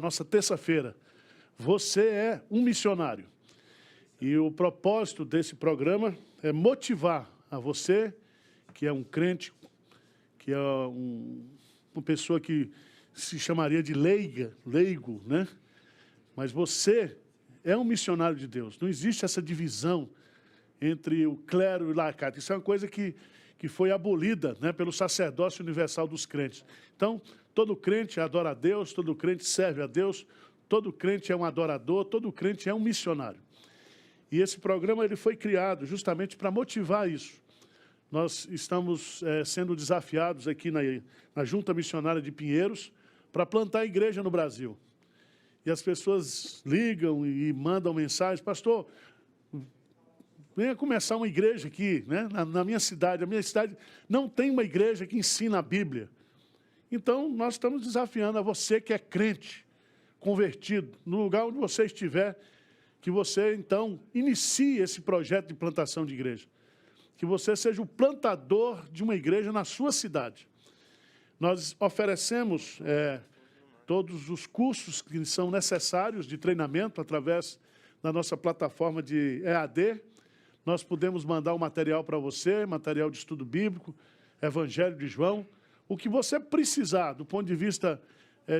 nossa terça-feira. Você é um missionário. E o propósito desse programa é motivar a você, que é um crente, que é uma pessoa que se chamaria de leigo, né? Mas você é um missionário de Deus. Não existe essa divisão entre o clero e o laicato. Isso é uma coisa que foi abolida, né, pelo sacerdócio universal dos crentes. Então, todo crente adora a Deus, todo crente serve a Deus, todo crente é um adorador, todo crente é um missionário. E esse programa ele foi criado justamente para motivar isso. Nós estamos sendo desafiados aqui na Junta Missionária de Pinheiros para plantar igreja no Brasil. E as pessoas ligam e mandam mensagens: pastor, venha começar uma igreja aqui, né? na minha cidade. A minha cidade não tem uma igreja que ensina a Bíblia. Então, nós estamos desafiando a você que é crente, convertido, no lugar onde você estiver, que você, então, inicie esse projeto de plantação de igreja. Que você seja o plantador de uma igreja na sua cidade. Nós oferecemos todos os cursos que são necessários de treinamento através da nossa plataforma de EAD. Nós podemos mandar o material para você, material de estudo bíblico, Evangelho de João. O que você precisar, do ponto de vista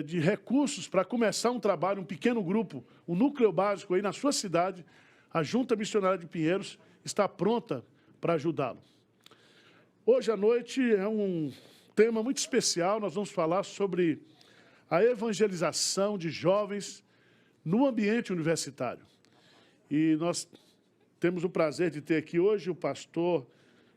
de recursos, para começar um trabalho, um pequeno grupo, um núcleo básico aí na sua cidade, a Junta Missionária de Pinheiros está pronta para ajudá-lo. Hoje à noite é um tema muito especial. Nós vamos falar sobre a evangelização de jovens no ambiente universitário. E nós temos o prazer de ter aqui hoje o pastor,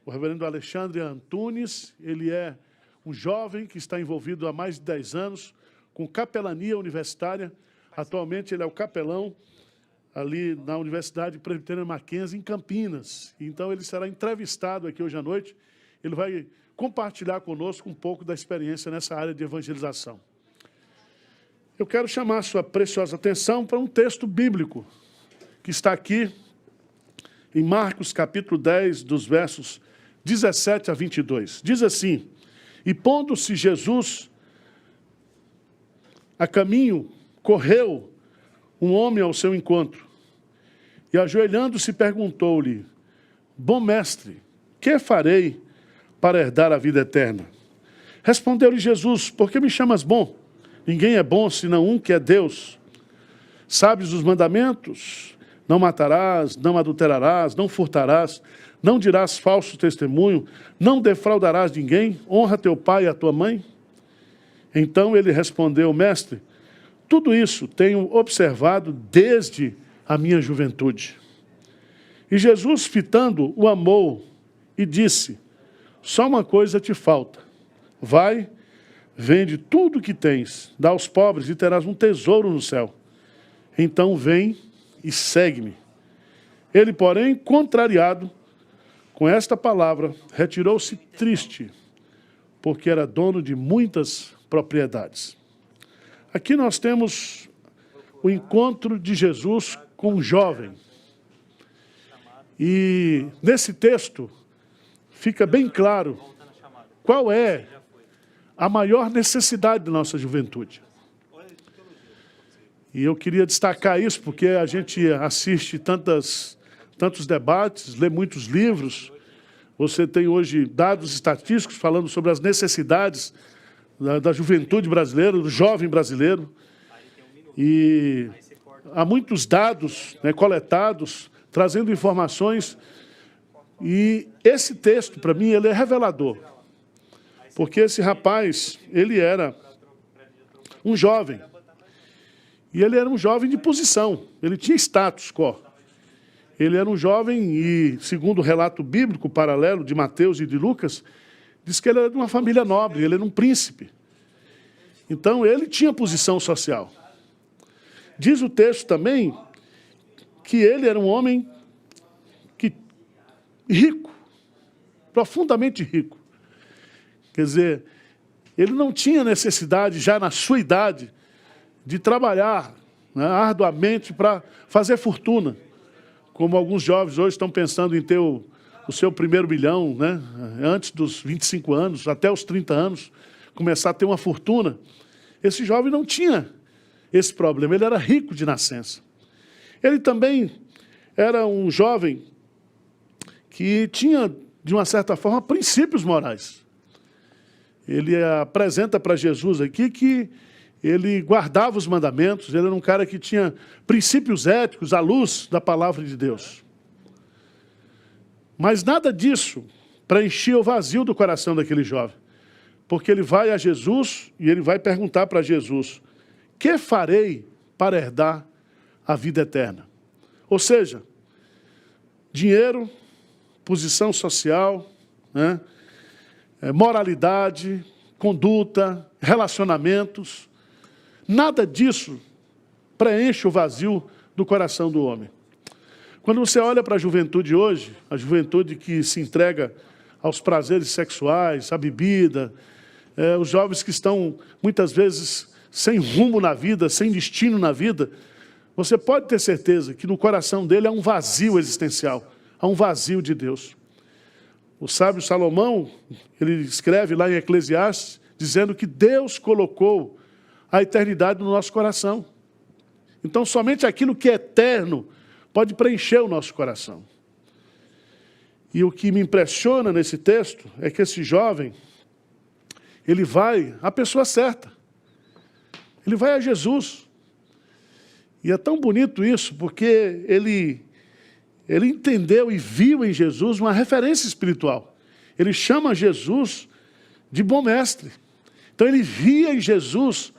o reverendo Alexandre Antunes. Ele é um jovem que está envolvido há mais de 10 anos com capelania universitária. Atualmente ele é o capelão ali na Universidade Presbiteriana Mackenzie, em Campinas. Então ele será entrevistado aqui hoje à noite. Ele vai compartilhar conosco um pouco da experiência nessa área de evangelização. Eu quero chamar a sua preciosa atenção para um texto bíblico que está aqui em Marcos, capítulo 10, dos versos 17 a 22. Diz assim: e pondo-se Jesus a caminho, correu um homem ao seu encontro, e ajoelhando-se perguntou-lhe: bom mestre, que farei para herdar a vida eterna? Respondeu-lhe Jesus: por que me chamas bom? Ninguém é bom senão um, que é Deus. Sabes os mandamentos? Não matarás, não adulterarás, não furtarás, não dirás falso testemunho, não defraudarás ninguém, honra teu pai e a tua mãe. Então ele respondeu: mestre, tudo isso tenho observado desde a minha juventude. E Jesus, fitando, o amou e disse: só uma coisa te falta. Vai, vende tudo o que tens, dá aos pobres e terás um tesouro no céu. Então vem e segue-me. Ele, porém, contrariado com esta palavra, retirou-se triste, porque era dono de muitas propriedades. Aqui nós temos o encontro de Jesus com um jovem. E nesse texto fica bem claro qual é a maior necessidade da nossa juventude. E eu queria destacar isso porque a gente assiste tantos debates, lê muitos livros. Você tem hoje dados estatísticos falando sobre as necessidades da juventude brasileira, do jovem brasileiro. E há muitos dados, né, coletados, trazendo informações. E esse texto, para mim, ele é revelador. Porque esse rapaz, ele era um jovem. E ele era um jovem de posição. Ele tinha status quo. Ele era um jovem e, segundo o relato bíblico paralelo de Mateus e de Lucas, diz que ele era de uma família nobre, ele era um príncipe. Então, ele tinha posição social. Diz o texto também que ele era um homem rico, profundamente rico. Quer dizer, ele não tinha necessidade, já na sua idade, de trabalhar, né, arduamente para fazer fortuna. Como alguns jovens hoje estão pensando em ter o seu primeiro milhão, né, antes dos 25 anos, até os 30 anos, começar a ter uma fortuna. Esse jovem não tinha esse problema. Ele era rico de nascença. Ele também era um jovem que tinha, de uma certa forma, princípios morais. Ele apresenta para Jesus aqui que ele guardava os mandamentos, ele era um cara que tinha princípios éticos à luz da palavra de Deus. Mas nada disso preenchia o vazio do coração daquele jovem. Porque ele vai a Jesus e ele vai perguntar para Jesus: que farei para herdar a vida eterna? Ou seja, dinheiro, posição social, né? Moralidade, conduta, relacionamentos, nada disso preenche o vazio do coração do homem. Quando você olha para a juventude hoje, a juventude que se entrega aos prazeres sexuais, à bebida, os jovens que estão muitas vezes sem rumo na vida, sem destino na vida, você pode ter certeza que no coração dele há um vazio existencial, há um vazio de Deus. O sábio Salomão, ele escreve lá em Eclesiastes, dizendo que Deus colocou a eternidade no nosso coração. Então, somente aquilo que é eterno pode preencher o nosso coração. E o que me impressiona nesse texto é que esse jovem, ele vai à pessoa certa. Ele vai a Jesus. E é tão bonito isso, porque ele entendeu e viu em Jesus uma referência espiritual. Ele chama Jesus de bom mestre. Então ele via em Jesus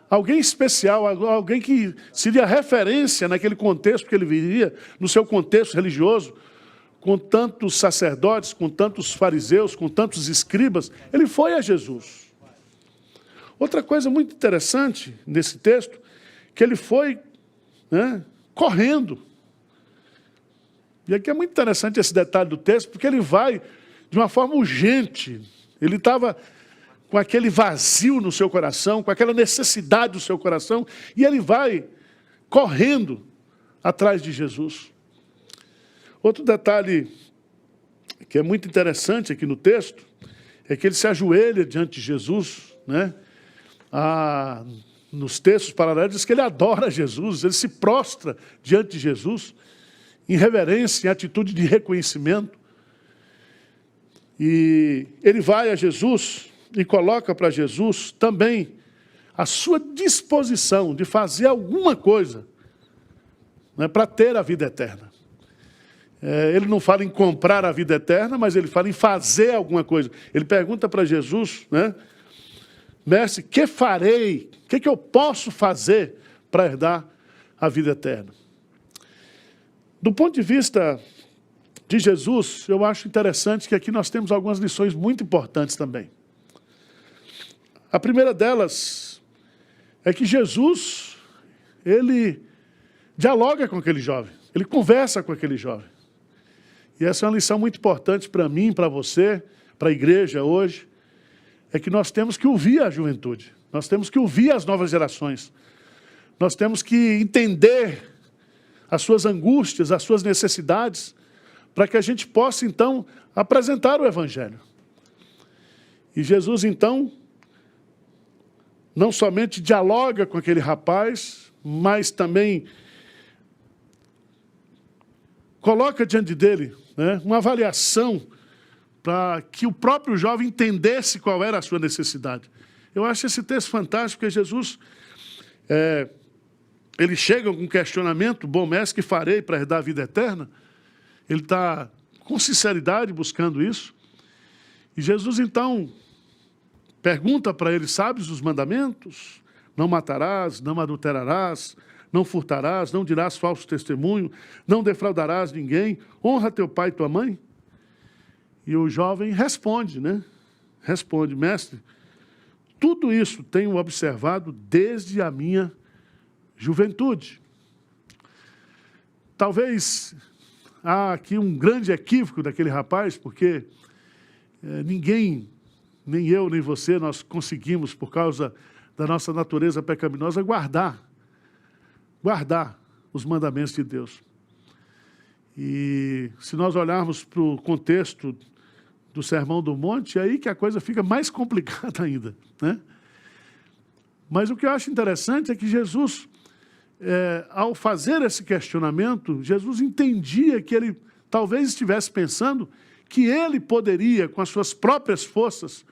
alguém especial, alguém que seria referência naquele contexto que ele vivia, no seu contexto religioso, com tantos sacerdotes, com tantos fariseus, com tantos escribas. Ele foi a Jesus. Outra coisa muito interessante nesse texto, que ele foi, né, correndo. E aqui é muito interessante esse detalhe do texto, porque ele vai de uma forma urgente. Ele estava com aquele vazio no seu coração, com aquela necessidade do seu coração, e ele vai correndo atrás de Jesus. Outro detalhe que é muito interessante aqui no texto, é que ele se ajoelha diante de Jesus, né? Nos textos paralelos diz que ele adora Jesus, ele se prostra diante de Jesus, em reverência, em atitude de reconhecimento. E ele vai a Jesus e coloca para Jesus também a sua disposição de fazer alguma coisa, né, para ter a vida eterna. Ele não fala em comprar a vida eterna, mas ele fala em fazer alguma coisa. Ele pergunta para Jesus, né, mestre, que farei? O que eu posso fazer para herdar a vida eterna? Do ponto de vista de Jesus, eu acho interessante que aqui nós temos algumas lições muito importantes também. A primeira delas é que Jesus, ele dialoga com aquele jovem, ele conversa com aquele jovem. E essa é uma lição muito importante para mim, para você, para a igreja hoje, é que nós temos que ouvir a juventude, nós temos que ouvir as novas gerações, nós temos que entender as suas angústias, as suas necessidades, para que a gente possa, então, apresentar o Evangelho. E Jesus, então, não somente dialoga com aquele rapaz, mas também coloca diante dele, né, uma avaliação para que o próprio jovem entendesse qual era a sua necessidade. Eu acho esse texto fantástico, porque Jesus, ele chega com um questionamento: bom mestre, que farei para herdar a vida eterna? Ele está com sinceridade buscando isso. E Jesus, então, pergunta para ele: sabes os mandamentos? Não matarás, não adulterarás, não furtarás, não dirás falso testemunho, não defraudarás ninguém, honra teu pai e tua mãe. E o jovem responde, né? Responde: mestre, tudo isso tenho observado desde a minha juventude. Talvez há aqui um grande equívoco daquele rapaz, porque ninguém, nem eu, nem você, nós conseguimos, por causa da nossa natureza pecaminosa, guardar os mandamentos de Deus. E se nós olharmos para o contexto do Sermão do Monte, é aí que a coisa fica mais complicada ainda, né? Mas o que eu acho interessante é que Jesus, ao fazer esse questionamento, Jesus entendia que ele talvez estivesse pensando que ele poderia, com as suas próprias forças,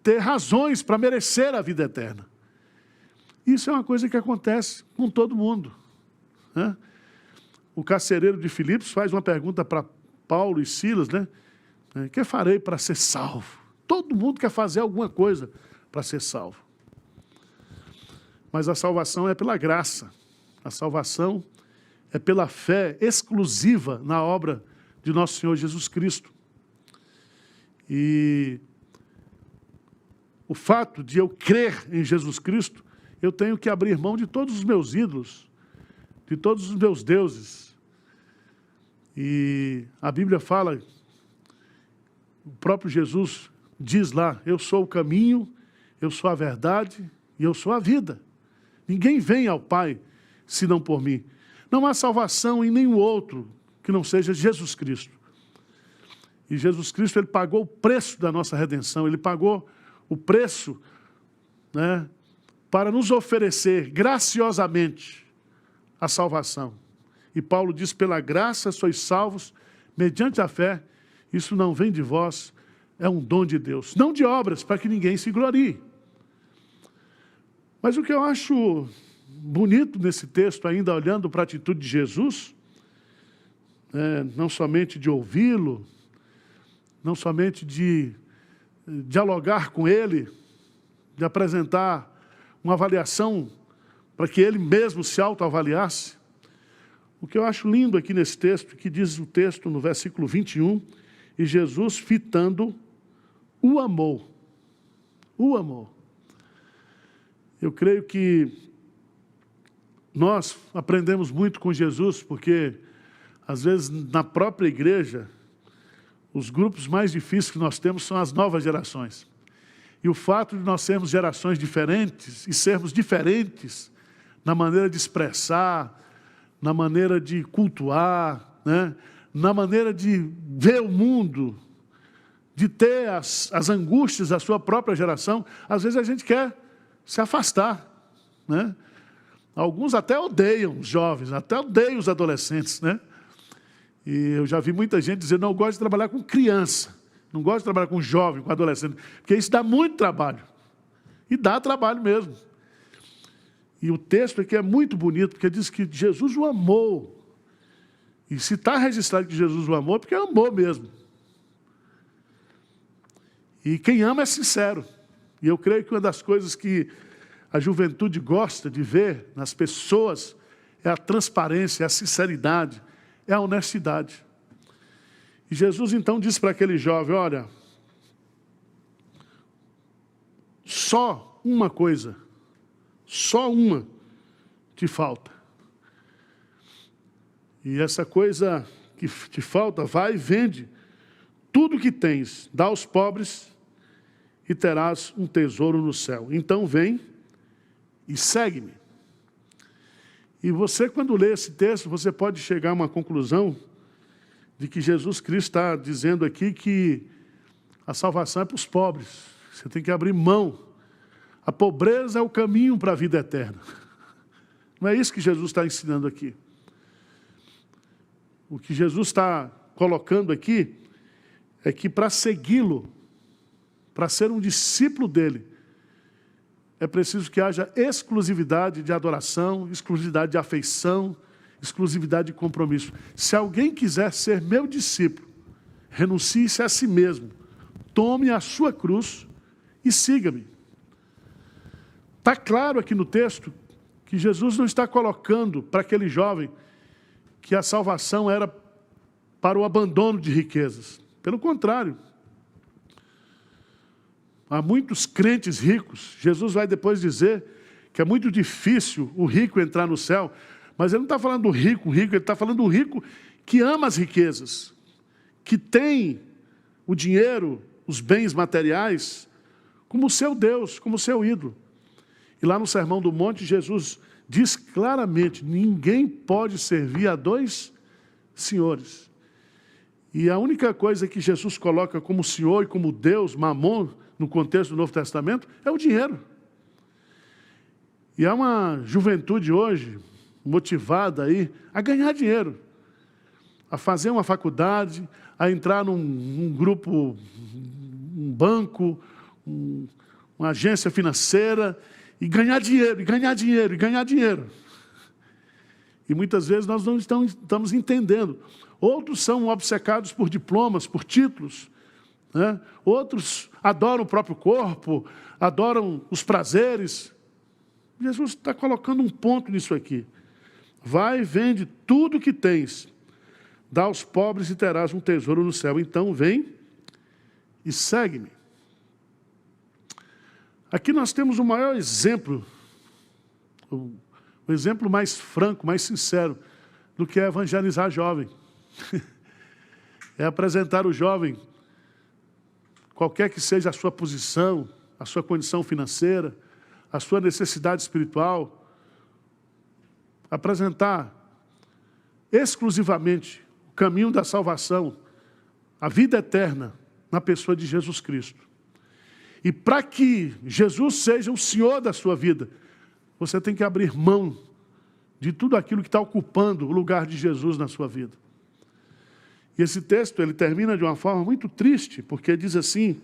ter razões para merecer a vida eterna. Isso é uma coisa que acontece com todo mundo, né? O carcereiro de Filipos faz uma pergunta para Paulo e Silas, né? O que farei para ser salvo? Todo mundo quer fazer alguma coisa para ser salvo. Mas a salvação é pela graça. A salvação é pela fé exclusiva na obra de nosso Senhor Jesus Cristo. E o fato de eu crer em Jesus Cristo, eu tenho que abrir mão de todos os meus ídolos, de todos os meus deuses. E a Bíblia fala, o próprio Jesus diz lá, eu sou o caminho, eu sou a verdade e eu sou a vida. Ninguém vem ao Pai senão por mim. Não há salvação em nenhum outro que não seja Jesus Cristo. E Jesus Cristo, ele pagou o preço da nossa redenção, ele pagou o preço, né, para nos oferecer graciosamente a salvação. E Paulo diz, pela graça sois salvos, mediante a fé, isso não vem de vós, é um dom de Deus. Não de obras, para que ninguém se glorie. Mas o que eu acho bonito nesse texto, ainda olhando para a atitude de Jesus, não somente de ouvi-lo, não somente de dialogar com ele, de apresentar uma avaliação para que ele mesmo se autoavaliasse. O que eu acho lindo aqui nesse texto, que diz o texto no versículo 21, e Jesus fitando o amor. O amor. Eu creio que nós aprendemos muito com Jesus, porque às vezes na própria igreja, os grupos mais difíceis que nós temos são as novas gerações. E o fato de nós sermos gerações diferentes e sermos diferentes na maneira de expressar, na maneira de cultuar, né? Na maneira de ver o mundo, de ter as angústias da sua própria geração, às vezes a gente quer se afastar, né? Alguns até odeiam os jovens, até odeiam os adolescentes, né? E eu já vi muita gente dizer, não, eu gosto de trabalhar com criança, não gosto de trabalhar com jovem, com adolescente, porque isso dá muito trabalho. E dá trabalho mesmo. E o texto aqui é muito bonito, porque diz que Jesus o amou. E se está registrado que Jesus o amou, é porque amou mesmo. E quem ama é sincero. E eu creio que uma das coisas que a juventude gosta de ver nas pessoas é a transparência, é a sinceridade, é a honestidade. E Jesus então disse para aquele jovem, olha, só uma coisa, só uma te falta. E essa coisa que te falta, vai e vende tudo que tens, dá aos pobres e terás um tesouro no céu. Então vem e segue-me. E você, quando lê esse texto, você pode chegar a uma conclusão de que Jesus Cristo está dizendo aqui que a salvação é para os pobres. Você tem que abrir mão. A pobreza é o caminho para a vida eterna. Não é isso que Jesus está ensinando aqui. O que Jesus está colocando aqui é que para segui-lo, para ser um discípulo dele, é preciso que haja exclusividade de adoração, exclusividade de afeição, exclusividade de compromisso. Se alguém quiser ser meu discípulo, renuncie-se a si mesmo, tome a sua cruz e siga-me. Está claro aqui no texto que Jesus não está colocando para aquele jovem que a salvação era para o abandono de riquezas. Pelo contrário. Há muitos crentes ricos. Jesus vai depois dizer que é muito difícil o rico entrar no céu. Mas ele não está falando do rico, ele está falando do rico que ama as riquezas, que tem o dinheiro, os bens materiais, como seu Deus, como seu ídolo. E lá no Sermão do Monte, Jesus diz claramente, ninguém pode servir a dois senhores. E a única coisa que Jesus coloca como Senhor e como Deus, Mamon, no contexto do Novo Testamento, é o dinheiro. E há uma juventude hoje motivada aí a ganhar dinheiro, a fazer uma faculdade, a entrar num grupo, um banco, uma agência financeira, e ganhar dinheiro, e ganhar dinheiro, e ganhar dinheiro. E muitas vezes nós não estamos entendendo. Outros são obcecados por diplomas, por títulos, né? Outros adoram o próprio corpo, adoram os prazeres. Jesus está colocando um ponto nisso aqui. Vai e vende tudo o que tens, dá aos pobres e terás um tesouro no céu. Então vem e segue-me. Aqui nós temos o maior exemplo, o exemplo mais franco, mais sincero do que é evangelizar jovem. É apresentar o jovem, qualquer que seja a sua posição, a sua condição financeira, a sua necessidade espiritual, apresentar exclusivamente o caminho da salvação, a vida eterna na pessoa de Jesus Cristo. E para que Jesus seja o Senhor da sua vida, você tem que abrir mão de tudo aquilo que está ocupando o lugar de Jesus na sua vida. E esse texto, ele termina de uma forma muito triste, porque diz assim,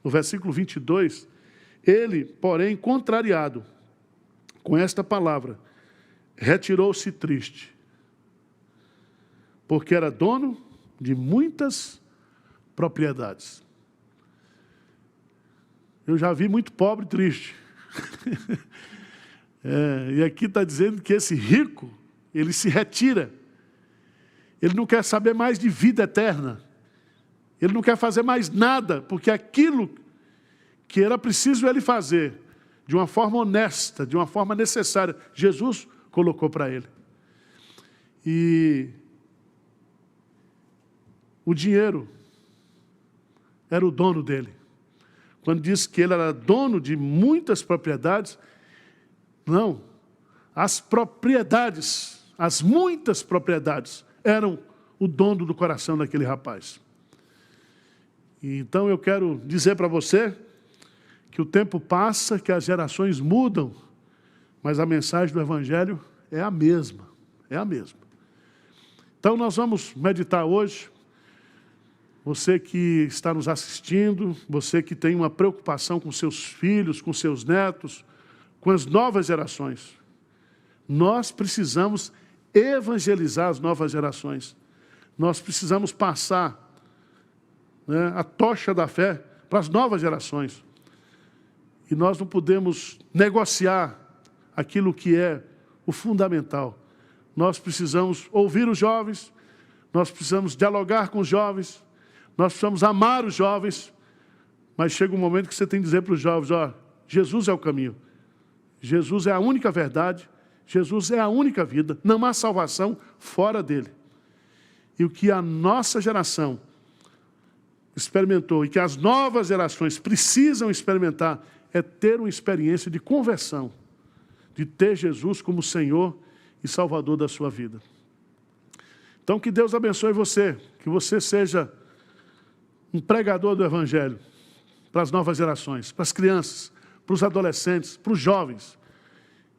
no versículo 22, ele, porém, contrariado com esta palavra, retirou-se triste, porque era dono de muitas propriedades. Eu já vi muito pobre triste. E aqui está dizendo que esse rico, ele se retira. Ele não quer saber mais de vida eterna. Ele não quer fazer mais nada, porque aquilo que era preciso ele fazer, de uma forma honesta, de uma forma necessária, Jesus colocou para ele. E o dinheiro era o dono dele. Quando diz que ele era dono de muitas propriedades, não. As propriedades, as muitas propriedades, eram o dono do coração daquele rapaz. E então eu quero dizer para você que o tempo passa, que as gerações mudam, mas a mensagem do Evangelho é a mesma, é a mesma. Então nós vamos meditar hoje. Você que está nos assistindo, você que tem uma preocupação com seus filhos, com seus netos, com as novas gerações. Nós precisamos evangelizar as novas gerações. Nós precisamos passar, né, a tocha da fé para as novas gerações. E nós não podemos negociar aquilo que é o fundamental. Nós precisamos ouvir os jovens, nós precisamos dialogar com os jovens, nós precisamos amar os jovens, mas chega um momento que você tem que dizer para os jovens, ó, Jesus é o caminho, Jesus é a única verdade, Jesus é a única vida, não há salvação fora dele. E o que a nossa geração experimentou e que as novas gerações precisam experimentar é ter uma experiência de conversão, de ter Jesus como Senhor e Salvador da sua vida. Então que Deus abençoe você, que você seja um pregador do Evangelho para as novas gerações, para as crianças, para os adolescentes, para os jovens.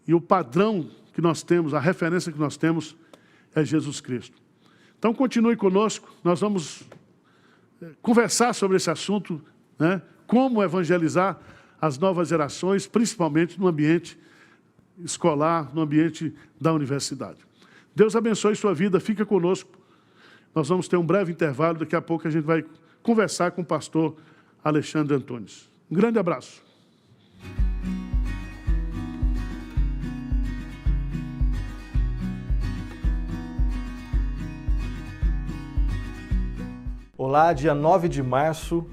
E o padrão que nós temos, a referência que nós temos é Jesus Cristo. Então continue conosco, nós vamos conversar sobre esse assunto, né? Como evangelizar as novas gerações, principalmente no ambiente escolar, no ambiente da universidade. Deus abençoe sua vida, fica conosco. Nós vamos ter um breve intervalo, daqui a pouco a gente vai conversar com o pastor Alexandre Antunes. Um grande abraço. Olá, dia 9 de março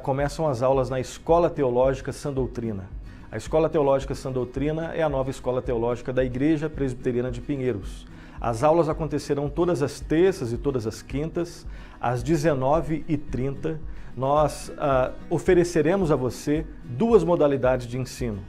começam as aulas na Escola Teológica Sã Doutrina. A Escola Teológica Sã Doutrina é a nova escola teológica da Igreja Presbiteriana de Pinheiros. As aulas acontecerão todas as terças e todas as quintas, às 19h30. Nós ofereceremos a você duas modalidades de ensino,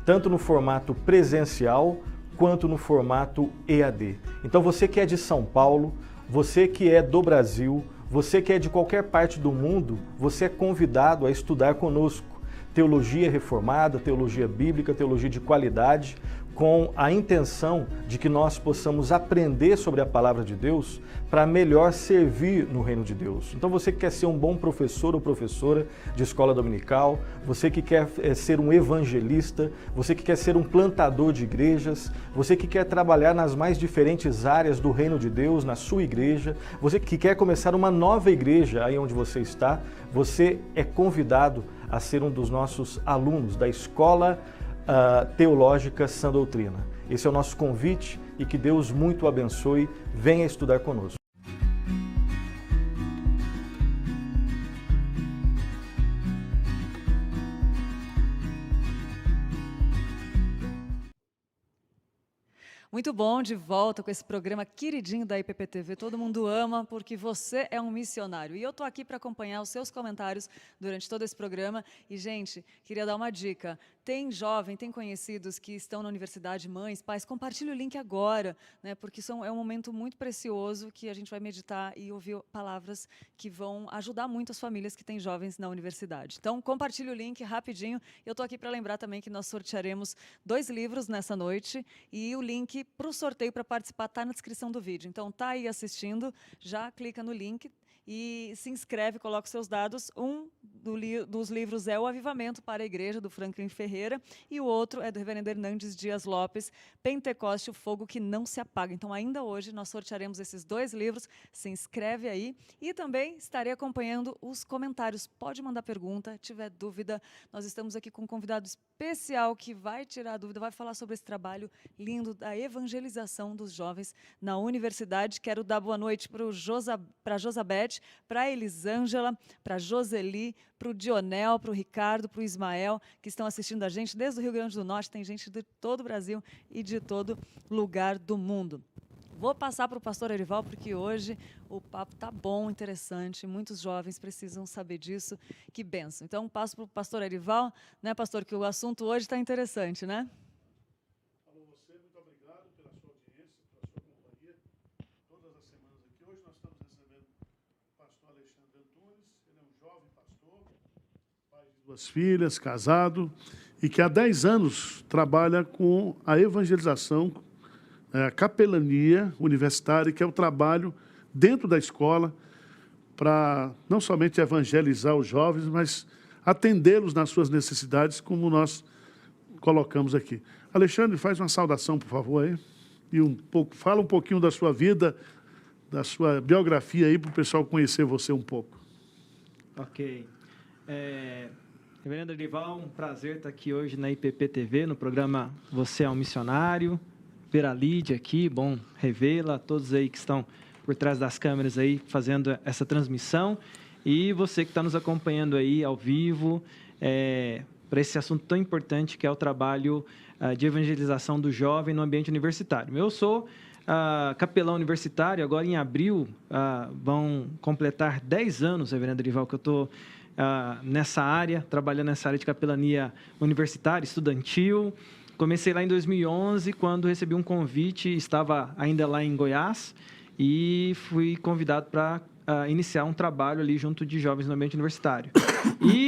tanto no formato presencial quanto no formato EAD. Então você que é de São Paulo, você que é do Brasil, você que é de qualquer parte do mundo, você é convidado a estudar conosco. Teologia reformada, teologia bíblica, teologia de qualidade, com a intenção de que nós possamos aprender sobre a palavra de Deus para melhor servir no reino de Deus. Então você que quer ser um bom professor ou professora de escola dominical, você que quer ser um evangelista, você que quer ser um plantador de igrejas, você que quer trabalhar nas mais diferentes áreas do reino de Deus, na sua igreja, você que quer começar uma nova igreja aí onde você está, você é convidado a ser um dos nossos alunos da Escola Teológica Sã Doutrina. Esse é o nosso convite e que Deus muito o abençoe. Venha estudar conosco. Muito bom, de volta com esse programa queridinho da IPPTV. Todo mundo ama porque você é um missionário. E eu estou aqui para acompanhar os seus comentários durante todo esse programa. E, gente, queria dar uma dica. Tem jovem, tem conhecidos que estão na universidade, mães, pais, compartilhe o link agora, né? Porque é um momento muito precioso que a gente vai meditar e ouvir palavras que vão ajudar muito as famílias que têm jovens na universidade. Então, compartilhe o link rapidinho. Eu estou aqui para lembrar também que nós sortearemos 2 livros nessa noite e o link para o sorteio para participar está na descrição do vídeo. Então, tá aí assistindo, já clica no link e se inscreve, coloca os seus dados. Um dos livros é O Avivamento para a Igreja, do Franklin Ferreira, e o outro é do reverendo Hernandes Dias Lopes, Pentecoste, o Fogo que Não Se Apaga. Então, ainda hoje, nós sortearemos esses 2 livros. Se inscreve aí. E também estarei acompanhando os comentários. Pode mandar pergunta, tiver dúvida. Nós estamos aqui com um convidado especial que vai tirar a dúvida, vai falar sobre esse trabalho lindo da evangelização dos jovens na universidade. Quero dar boa noite para a Josabete, para a Elisângela, para a Joseli, para o Dionel, para o Ricardo, para o Ismael, que estão assistindo a gente desde o Rio Grande do Norte. Tem gente de todo o Brasil e de todo lugar do mundo. Vou passar para o pastor Erival, porque hoje o papo está bom, interessante, muitos jovens precisam saber disso. Que bênção. Então, passo para o pastor Erival, né, pastor, que o assunto hoje está interessante, né? Alô, você, muito obrigado pela sua audiência, pela sua companhia, todas as semanas aqui. Hoje nós estamos recebendo o pastor Alexandre Antunes. Ele é um jovem pastor, pai de 2 filhas, casado, e que há 10 anos trabalha com a evangelização, a capelania universitária, que é o trabalho dentro da escola para não somente evangelizar os jovens, mas atendê-los nas suas necessidades, como nós colocamos aqui. Alexandre, faz uma saudação, por favor, aí. E fala um pouquinho da sua vida, da sua biografia aí, para o pessoal conhecer você um pouco. Ok. Reverendo Erival, um prazer estar aqui hoje na IPPTV, no programa Você é um Missionário. Ver a Lídia aqui, bom revê-la, todos aí que estão por trás das câmeras aí fazendo essa transmissão, e você que está nos acompanhando aí ao vivo para esse assunto tão importante que é o trabalho de evangelização do jovem no ambiente universitário. Eu sou capelão universitário, agora em abril vão completar 10 anos, reverendo Erival, que eu estou nessa área, trabalhando nessa área de capelania universitária, estudantil. Comecei lá em 2011, quando recebi um convite, estava ainda lá em Goiás, e fui convidado para iniciar um trabalho ali junto de jovens no ambiente universitário. E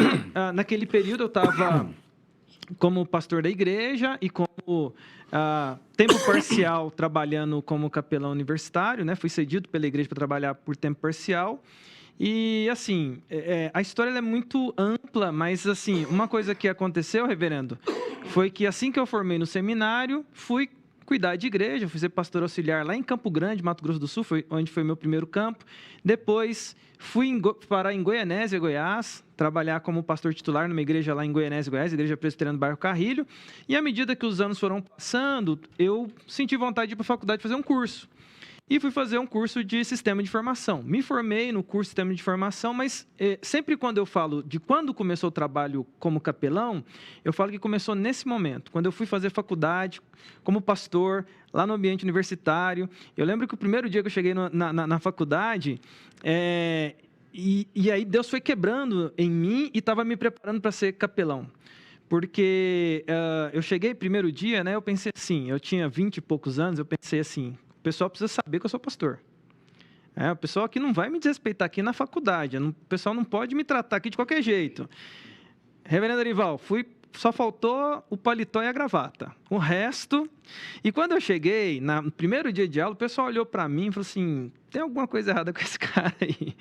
naquele período eu estava como pastor da igreja e como tempo parcial trabalhando como capelão universitário, né? Fui cedido pela igreja para trabalhar por tempo parcial. E, assim, a história é muito ampla, mas, assim, uma coisa que aconteceu, reverendo, foi que assim que eu formei no seminário, fui cuidar de igreja, fui ser pastor auxiliar lá em Campo Grande, Mato Grosso do Sul, onde foi meu primeiro campo. Depois, fui parar em Goianésia, Goiás, trabalhar como pastor titular numa igreja lá em Goianésia, Goiás, Igreja Presbiteriana do Bairro Carrilho. E, à medida que os anos foram passando, eu senti vontade de ir para a faculdade fazer um curso. E fui fazer um curso de sistema de informação. Me formei no curso de sistema de informação, mas sempre quando eu falo de quando começou o trabalho como capelão, eu falo que começou nesse momento, quando eu fui fazer faculdade como pastor, lá no ambiente universitário. Eu lembro que o primeiro dia que eu cheguei na faculdade, e aí Deus foi quebrando em mim e estava me preparando para ser capelão. Porque eu cheguei primeiro dia, né, eu pensei assim, eu tinha 20 e poucos anos, eu pensei assim, o pessoal precisa saber que eu sou pastor. O pessoal aqui não vai me desrespeitar aqui na faculdade. O pessoal não pode me tratar aqui de qualquer jeito. Reverendo Erival, fui só faltou o paletó e a gravata. O resto... E quando eu cheguei, no primeiro dia de aula, o pessoal olhou para mim e falou assim, tem alguma coisa errada com esse cara aí.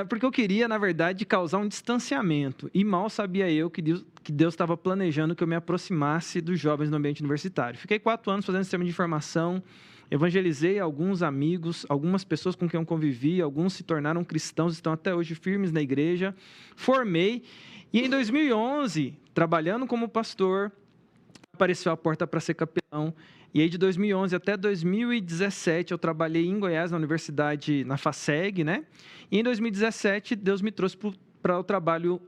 Porque eu queria, na verdade, causar um distanciamento. E mal sabia eu que Deus estava planejando que eu me aproximasse dos jovens no ambiente universitário. Fiquei 4 anos fazendo sistema de informação, evangelizei alguns amigos, algumas pessoas com quem eu convivi, alguns se tornaram cristãos, estão até hoje firmes na igreja. Formei, e em 2011, trabalhando como pastor, apareceu a porta para ser capelão. E aí, de 2011 até 2017, eu trabalhei em Goiás, na universidade, na FASEG, né? E em 2017, Deus me trouxe para o trabalho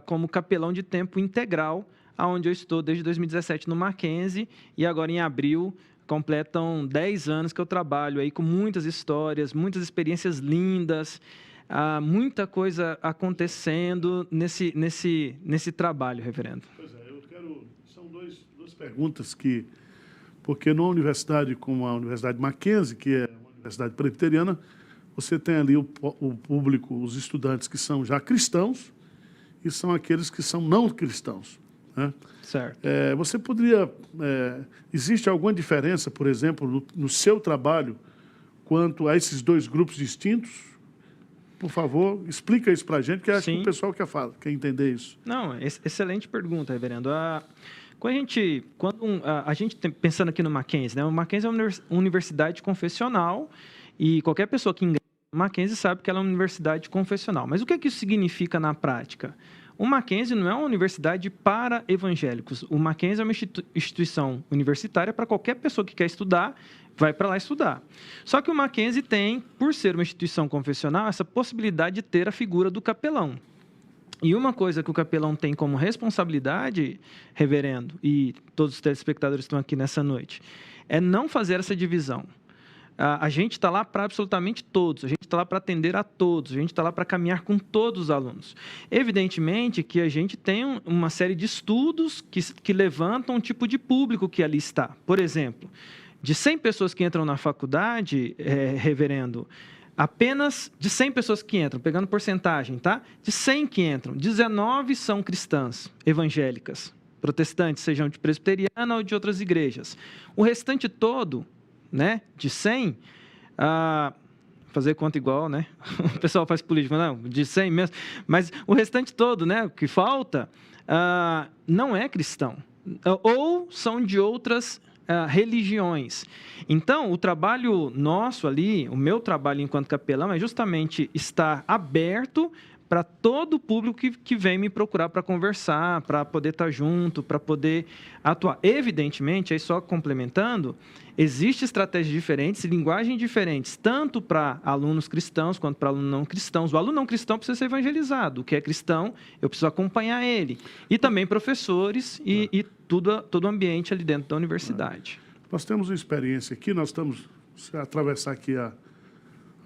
como capelão de tempo integral, onde eu estou desde 2017 no Mackenzie, e agora em abril completam 10 anos que eu trabalho aí com muitas histórias, muitas experiências lindas, muita coisa acontecendo nesse trabalho, reverendo. Pois é, são duas perguntas que... Porque numa universidade como a Universidade Mackenzie, que é uma universidade presbiteriana, você tem ali o público, os estudantes que são já cristãos e são aqueles que são não cristãos, né? Certo. Você poderia... existe alguma diferença, por exemplo, no seu trabalho quanto a esses dois grupos distintos? Por favor, explica isso para a gente, que acho que o pessoal quer entender isso. Não, excelente pergunta, reverendo. Quando a gente pensando aqui no Mackenzie, né? O Mackenzie é uma universidade confessional e qualquer pessoa que ingressa no Mackenzie sabe que ela é uma universidade confessional. Mas o que isso significa na prática? O Mackenzie não é uma universidade para evangélicos. O Mackenzie é uma instituição universitária para qualquer pessoa que quer estudar, vai para lá estudar. Só que o Mackenzie tem, por ser uma instituição confessional, essa possibilidade de ter a figura do capelão. E uma coisa que o capelão tem como responsabilidade, reverendo, e todos os telespectadores estão aqui nessa noite, é não fazer essa divisão. A gente está lá para absolutamente todos, a gente está lá para atender a todos, a gente está lá para caminhar com todos os alunos. Evidentemente que a gente tem uma série de estudos que levantam um tipo de público que ali está. Por exemplo, de 100 pessoas que entram na faculdade, reverendo, apenas de 100 pessoas que entram, pegando porcentagem, tá? De 100 que entram, 19 são cristãs, evangélicas, protestantes, sejam de presbiteriana ou de outras igrejas. O restante todo, né, de 100, fazer conta igual, né? O pessoal faz política, não, de 100 mesmo, mas o restante todo, né, o que falta, não é cristão, ou são de outras religiões. Então, o trabalho nosso ali, o meu trabalho enquanto capelão, é justamente estar aberto para todo o público que vem me procurar para conversar, para poder estar junto, para poder atuar. Evidentemente, aí só complementando, existem estratégias diferentes, linguagens diferentes, tanto para alunos cristãos quanto para alunos não cristãos. O aluno não cristão precisa ser evangelizado. O que é cristão, eu preciso acompanhar ele. E também professores e todo o ambiente ali dentro da universidade. Nós temos uma experiência aqui, nós estamos... Se atravessar aqui a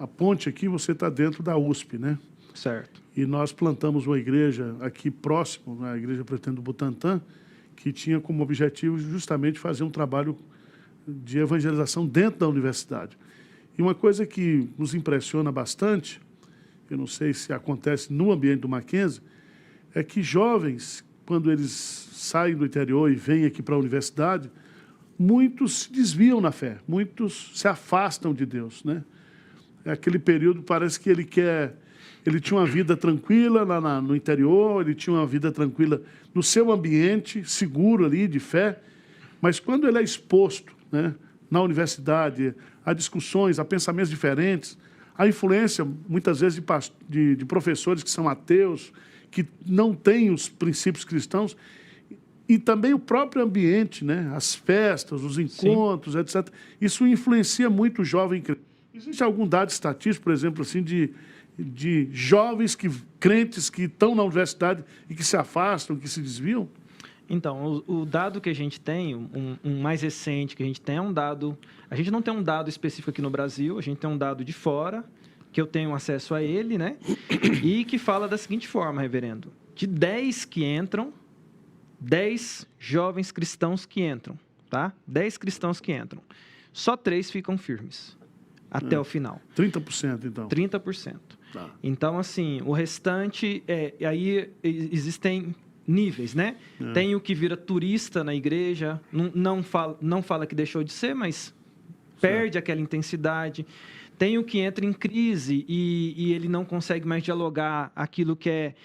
ponte aqui, você está dentro da USP, né? Certo. E nós plantamos uma igreja aqui próximo, a Igreja Presbiteriana do Butantã, que tinha como objetivo justamente fazer um trabalho de evangelização dentro da universidade. E uma coisa que nos impressiona bastante, eu não sei se acontece no ambiente do Mackenzie, é que jovens, quando eles saem do interior e vêm aqui para a universidade, muitos se desviam na fé, muitos se afastam de Deus, né? É aquele período, parece que ele tinha uma vida tranquila lá no interior, ele tinha uma vida tranquila no seu ambiente, seguro ali, de fé, mas quando ele é exposto, né, na universidade, a discussões, a pensamentos diferentes, a influência, muitas vezes, de professores que são ateus, que não têm os princípios cristãos, e também o próprio ambiente, né, as festas, os encontros, sim, etc. Isso influencia muito o jovem. Existe algum dado estatístico, por exemplo, assim, de jovens crentes que estão na universidade e que se afastam, que se desviam? Então, o dado que a gente tem, um mais recente que a gente tem, é um dado... A gente não tem um dado específico aqui no Brasil, a gente tem um dado de fora, que eu tenho acesso a ele, né? E que fala da seguinte forma, reverendo. De 10 que entram, 10 jovens cristãos que entram, tá? 10 cristãos que entram. Só 3 ficam firmes até o final. 30%, então. 30%. Tá. Então, assim, o restante... aí existem níveis, né? Tem o que vira turista na igreja, não fala que deixou de ser, mas perde aquela intensidade. Tem o que entra em crise e ele não consegue mais dialogar aquilo que é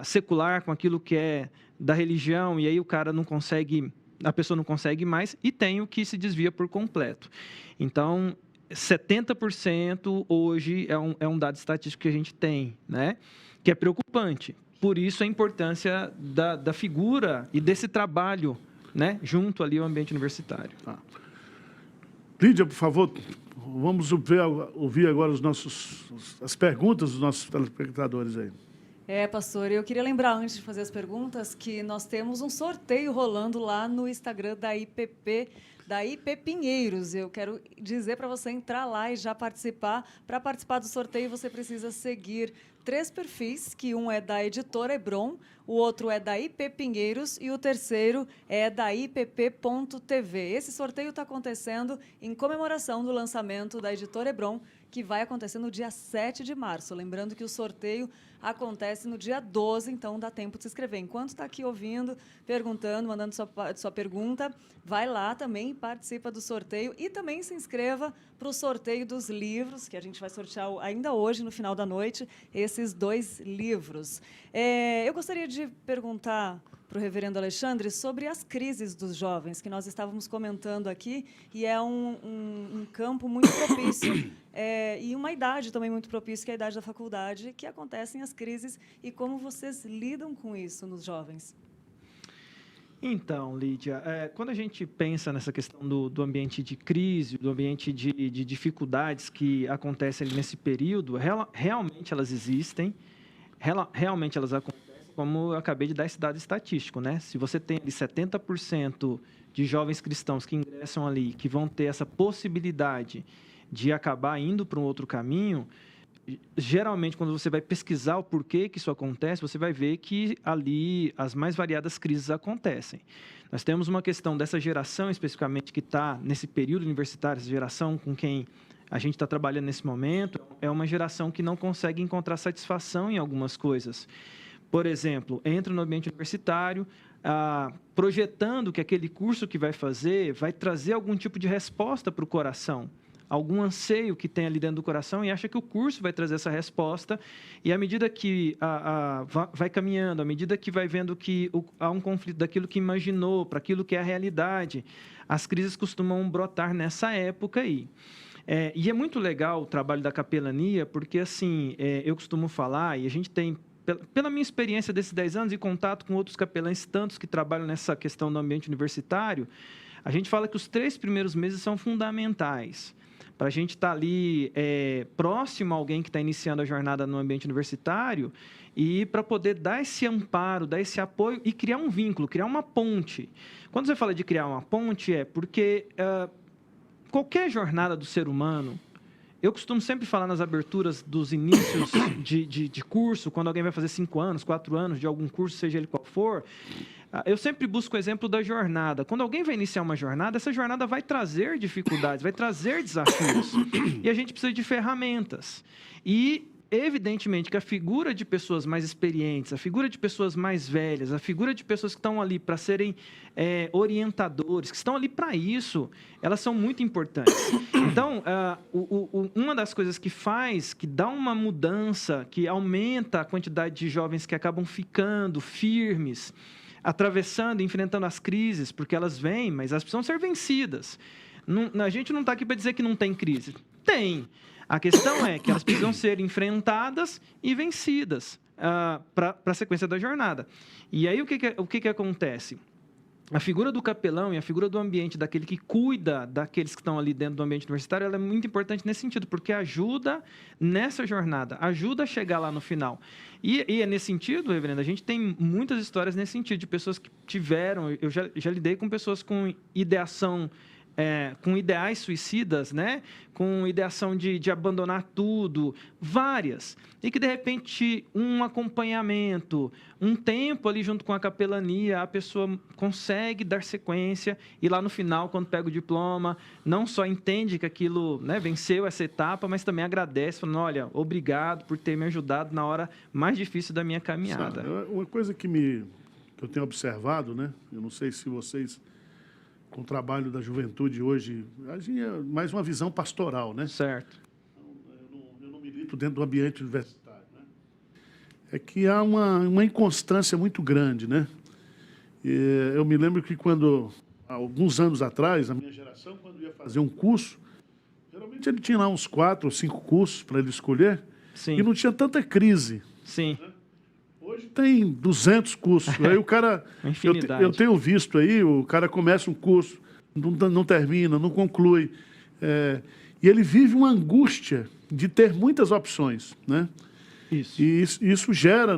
secular com aquilo que é da religião, e aí o cara não consegue, a pessoa não consegue mais, e tem o que se desvia por completo. Então, 70% hoje é um dado estatístico que a gente tem, né? Que é preocupante. Por isso a importância da figura e desse trabalho, né, junto ali ao ambiente universitário. Lídia, por favor, vamos ouvir agora as perguntas dos nossos telespectadores aí. Pastor, eu queria lembrar, antes de fazer as perguntas, que nós temos um sorteio rolando lá no Instagram da IPP, da IP Pinheiros. Eu quero dizer para você entrar lá e já participar. Para participar do sorteio, você precisa seguir 3 perfis, que um é da Editora Hebron, o outro é da IP Pinheiros e o terceiro é da IPP.tv. Esse sorteio está acontecendo em comemoração do lançamento da Editora Hebron, que vai acontecer no dia 7 de março. Lembrando que o sorteio acontece no dia 12, então dá tempo de se inscrever. Enquanto está aqui ouvindo, perguntando, mandando sua pergunta, vai lá também, participa do sorteio e também se inscreva para o sorteio dos livros, que a gente vai sortear ainda hoje, no final da noite, esses 2 livros. Eu gostaria de perguntar para o reverendo Alexandre sobre as crises dos jovens, que nós estávamos comentando aqui, e é um campo muito propício, e uma idade também muito propícia, que é a idade da faculdade, que acontecem as crises, e como vocês lidam com isso nos jovens? Então, Lídia, quando a gente pensa nessa questão do ambiente de crise, do ambiente de dificuldades que acontecem ali nesse período, realmente elas existem, realmente elas acontecem, como eu acabei de dar esse dado estatístico, né? Se você tem ali 70% de jovens cristãos que ingressam ali, que vão ter essa possibilidade de acabar indo para um outro caminho, geralmente, quando você vai pesquisar o porquê que isso acontece, você vai ver que ali as mais variadas crises acontecem. Nós temos uma questão dessa geração, especificamente, que está nesse período universitário, essa geração com quem a gente está trabalhando nesse momento, é uma geração que não consegue encontrar satisfação em algumas coisas. Por exemplo, entra no ambiente universitário, projetando que aquele curso que vai fazer vai trazer algum tipo de resposta para o coração, algum anseio que tem ali dentro do coração, e acha que o curso vai trazer essa resposta, e à medida que vai caminhando, à medida que vai vendo que há um conflito daquilo que imaginou para aquilo que é a realidade, as crises costumam brotar nessa época aí. E é muito legal o trabalho da capelania, porque assim, eu costumo falar, e a gente tem, pela minha experiência desses 10 anos e contato com outros capelães, tantos que trabalham nessa questão do ambiente universitário, a gente fala que os 3 primeiros meses são fundamentais para a gente estar ali próximo a alguém que está iniciando a jornada no ambiente universitário e para poder dar esse amparo, dar esse apoio e criar um vínculo, criar uma ponte. Quando você fala de criar uma ponte, porque qualquer jornada do ser humano, eu costumo sempre falar nas aberturas dos inícios de curso, quando alguém vai fazer 5 anos, 4 anos de algum curso, seja ele qual for, eu sempre busco o exemplo da jornada. Quando alguém vai iniciar uma jornada, essa jornada vai trazer dificuldades, vai trazer desafios. E a gente precisa de ferramentas. E, evidentemente, que a figura de pessoas mais experientes, a figura de pessoas mais velhas, a figura de pessoas que estão ali para serem orientadores, que estão ali para isso, elas são muito importantes. Então, uma das coisas que dá uma mudança, que aumenta a quantidade de jovens que acabam ficando firmes, atravessando, enfrentando as crises, porque elas vêm, mas elas precisam ser vencidas. A gente não está aqui para dizer que não tem crise. Tem. A questão é que elas precisam ser enfrentadas e vencidas para a sequência da jornada. E aí, o que acontece? A figura do capelão e a figura do ambiente, daquele que cuida daqueles que estão ali dentro do ambiente universitário, ela é muito importante nesse sentido, porque ajuda nessa jornada, ajuda a chegar lá no final. E é nesse sentido, reverendo, a gente tem muitas histórias nesse sentido, de pessoas que tiveram, eu já lidei com pessoas com ideação, com ideais suicidas, né? Com ideação de abandonar tudo, várias. E que, de repente, um acompanhamento, um tempo ali junto com a capelania, a pessoa consegue dar sequência e lá no final, quando pega o diploma, não só entende que aquilo, né, venceu essa etapa, mas também agradece, falando, olha, obrigado por ter me ajudado na hora mais difícil da minha caminhada. Uma coisa que eu tenho observado, né? Eu não sei se vocês, com o trabalho da juventude hoje, é mais uma visão pastoral, né? Certo. Eu não milito dentro do ambiente universitário, né? É que há uma inconstância muito grande, né? E eu me lembro que quando, há alguns anos atrás, a minha geração, quando ia fazer um curso, geralmente ele tinha lá uns 4 ou 5 cursos para ele escolher, Sim. e não tinha tanta crise. Sim. Hoje tem 200 cursos. Aí o cara... Uma infinidade. Eu tenho visto aí, o cara começa um curso, não termina, não conclui. E ele vive uma angústia de ter muitas opções, né? Isso. E isso gera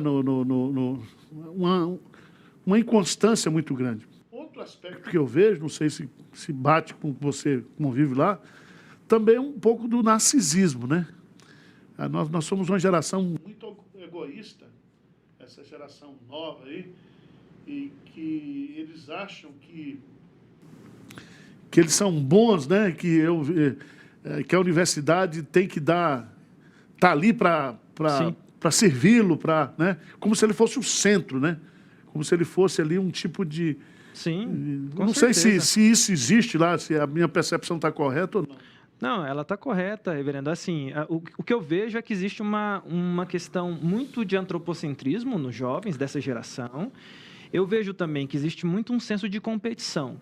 uma inconstância muito grande. Outro aspecto que eu vejo, não sei se bate com você convive lá, também é um pouco do narcisismo, né? Nós somos uma geração muito egoísta, essa geração nova aí, e que eles acham que eles são bons, né? Que a universidade tem que tá ali para servi-lo, né? Como se ele fosse o centro, né? Como se ele fosse ali um tipo de... Sim, com não certeza. sei se isso existe lá, se a minha percepção está correta ou não. Não, ela está correta, reverendo. Assim, o que eu vejo é que existe uma questão muito de antropocentrismo nos jovens dessa geração. Eu vejo também que existe muito um senso de competição.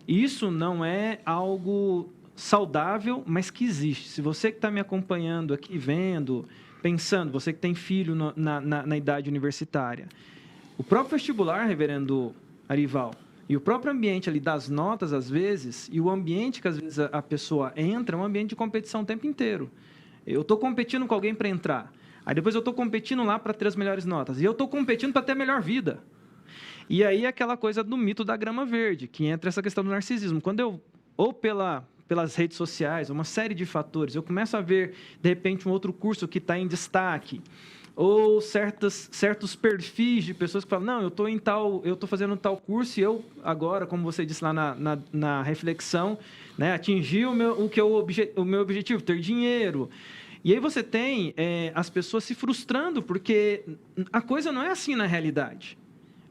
Isso não é algo saudável, mas que existe. Se você que está me acompanhando aqui, vendo, pensando, você que tem filho na idade universitária, o próprio vestibular, reverendo Arival, e o próprio ambiente ali das notas, às vezes, e o ambiente que, às vezes, a pessoa entra, é um ambiente de competição o tempo inteiro. Eu estou competindo com alguém para entrar. Aí depois eu estou competindo lá para ter as melhores notas. E eu estou competindo para ter a melhor vida. E aí aquela coisa do mito da grama verde, que entra essa questão do narcisismo. Quando eu, ou pelas redes sociais, uma série de fatores, eu começo a ver, de repente, um outro curso que está em destaque, ou certos perfis de pessoas que falam, não, eu estou fazendo tal curso e eu agora, como você disse lá na reflexão, né, atingi o meu objetivo, ter dinheiro. E aí você tem as pessoas se frustrando, porque a coisa não é assim na realidade.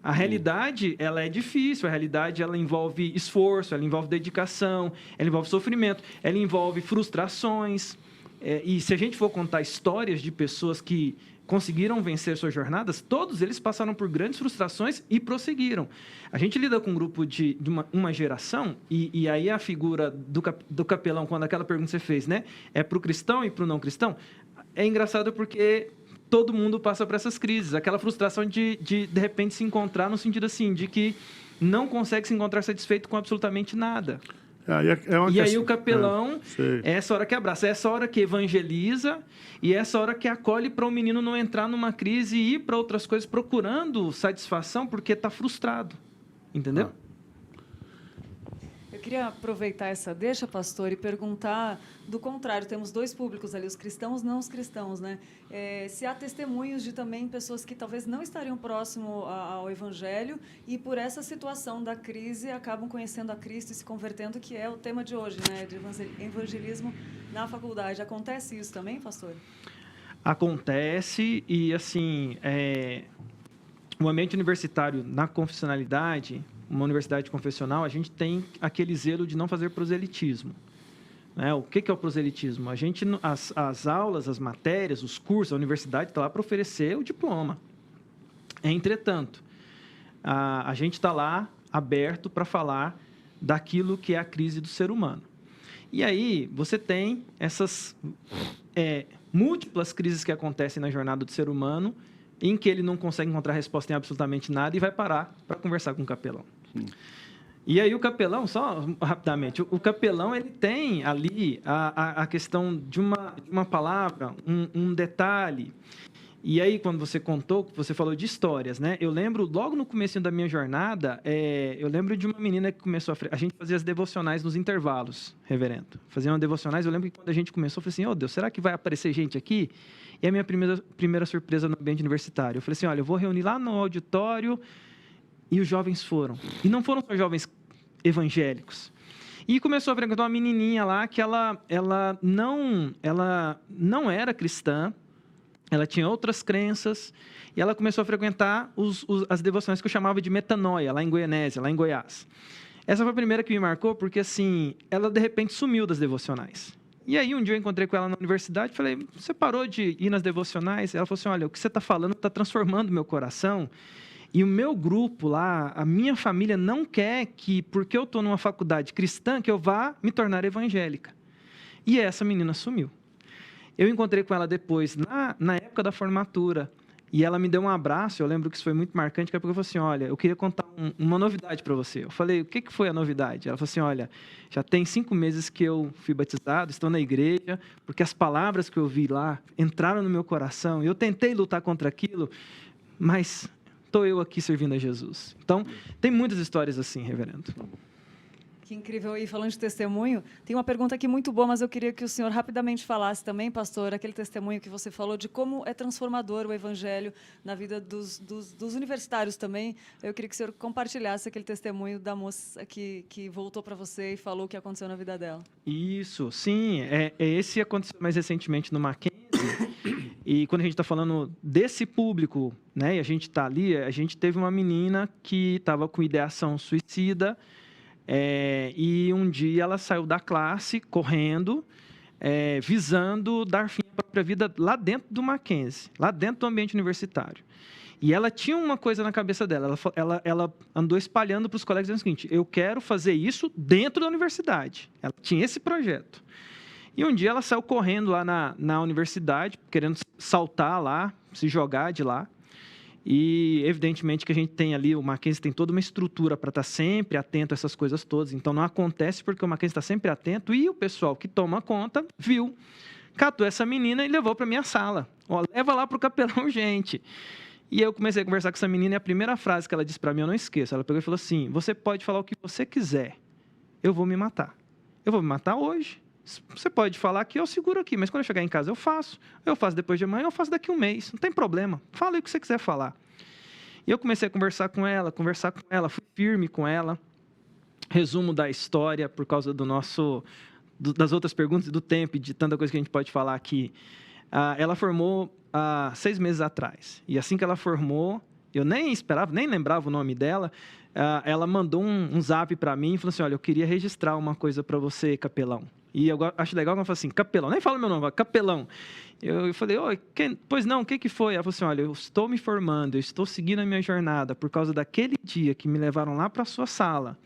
A realidade, ela é difícil, a realidade, ela envolve esforço, ela envolve dedicação, ela envolve sofrimento, ela envolve frustrações. E se a gente for contar histórias de pessoas que conseguiram vencer suas jornadas, todos eles passaram por grandes frustrações e prosseguiram. A gente lida com um grupo de uma geração, e aí a figura do capelão, quando aquela pergunta que você fez, né, é para o cristão e para o não cristão, é engraçado porque todo mundo passa por essas crises, aquela frustração de repente se encontrar no sentido assim, de que não consegue se encontrar satisfeito com absolutamente nada. E aí o capelão é essa hora que abraça, é essa hora que evangeliza e é essa hora que acolhe para o menino não entrar numa crise e ir para outras coisas procurando satisfação porque está frustrado. Entendeu? Eu queria aproveitar essa deixa, pastor, e perguntar do contrário. Temos dois públicos ali, os cristãos e não os cristãos, né? Se há testemunhos de também pessoas que talvez não estariam próximo ao Evangelho e por essa situação da crise acabam conhecendo a Cristo e se convertendo, que é o tema de hoje, né? De evangelismo na faculdade. Acontece isso também, pastor? Acontece e, assim, o ambiente universitário na confessionalidade, uma universidade confessional, a gente tem aquele zelo de não fazer proselitismo. Né? O que é o proselitismo? As aulas, as matérias, os cursos, a universidade está lá para oferecer o diploma. Entretanto, a gente está lá aberto para falar daquilo que é a crise do ser humano. E aí você tem essas múltiplas crises que acontecem na jornada do ser humano, em que ele não consegue encontrar resposta em absolutamente nada e vai parar para conversar com o capelão. E aí o capelão, só rapidamente, o capelão ele tem ali a questão de uma palavra, um detalhe. E aí, quando você contou, você falou de histórias, né? Eu lembro, logo no começo da minha jornada, eu lembro de uma menina que começou a gente fazia as devocionais nos intervalos, reverendo. Faziam devocionais, eu lembro que quando a gente começou, eu falei assim, oh Deus, será que vai aparecer gente aqui? E a minha primeira surpresa no ambiente universitário. Eu falei assim, olha, eu vou reunir lá no auditório, e os jovens foram. E não foram só jovens evangélicos. E começou a frequentar uma menininha lá que ela não era cristã, ela tinha outras crenças, e ela começou a frequentar as devocionais que eu chamava de metanoia, lá em Goianésia, lá em Goiás. Essa foi a primeira que me marcou, porque assim, ela de repente sumiu das devocionais. E aí um dia eu encontrei com ela na universidade, falei, você parou de ir nas devocionais? Ela falou assim, olha, o que você está falando está transformando meu coração, e o meu grupo lá, a minha família não quer que, porque eu estou numa faculdade cristã, que eu vá me tornar evangélica. E essa menina sumiu. Eu encontrei com ela depois, na época da formatura, e ela me deu um abraço. Eu lembro que isso foi muito marcante, porque ela falou assim, olha, eu queria contar uma novidade para você. Eu falei, o que foi a novidade? Ela falou assim, olha, já tem 5 meses que eu fui batizado, estou na igreja, porque as palavras que eu vi lá entraram no meu coração, e eu tentei lutar contra aquilo, mas estou eu aqui servindo a Jesus. Então, tem muitas histórias assim, reverendo. Que incrível. E falando de testemunho, tem uma pergunta aqui muito boa, mas eu queria que o senhor rapidamente falasse também, pastor, aquele testemunho que você falou de como é transformador o evangelho na vida dos universitários também. Eu queria que o senhor compartilhasse aquele testemunho da moça que voltou para você e falou o que aconteceu na vida dela. Isso, sim. Esse aconteceu mais recentemente no Mackenzie. E quando a gente está falando desse público, né, e a gente está ali, a gente teve uma menina que estava com ideação suicida, e um dia ela saiu da classe correndo, visando dar fim à própria vida lá dentro do Mackenzie, lá dentro do ambiente universitário. E ela tinha uma coisa na cabeça dela, ela andou espalhando para os colegas dizendo o seguinte, eu quero fazer isso dentro da universidade. Ela tinha esse projeto. E um dia ela saiu correndo lá na universidade, querendo saltar lá, se jogar de lá. E, evidentemente, que a gente tem ali, o Mackenzie tem toda uma estrutura para estar sempre atento a essas coisas todas. Então, não acontece porque o Mackenzie está sempre atento. E o pessoal que toma conta viu, catou essa menina e levou para a minha sala. Ó, leva lá para o capelão, gente. E eu comecei a conversar com essa menina e a primeira frase que ela disse para mim, eu não esqueço. Ela pegou e falou assim, você pode falar o que você quiser, eu vou me matar. Eu vou me matar hoje. Você pode falar que eu seguro aqui, mas quando eu chegar em casa eu faço depois de amanhã, eu faço daqui a um mês, não tem problema, fala aí o que você quiser falar. E eu comecei a conversar com ela, fui firme com ela. Resumo da história, por causa das outras perguntas, do tempo e de tanta coisa que a gente pode falar aqui. Ela formou 6 meses atrás, e assim que ela formou, eu nem esperava, nem lembrava o nome dela, ela mandou um zap para mim e falou assim, olha, eu queria registrar uma coisa para você, capelão. E eu acho legal que ela fala assim, capelão, nem fala meu nome, capelão. Eu falei, pois não, o que foi? Ela falou assim, olha, eu estou me formando, eu estou seguindo a minha jornada por causa daquele dia que me levaram lá para a sua sala.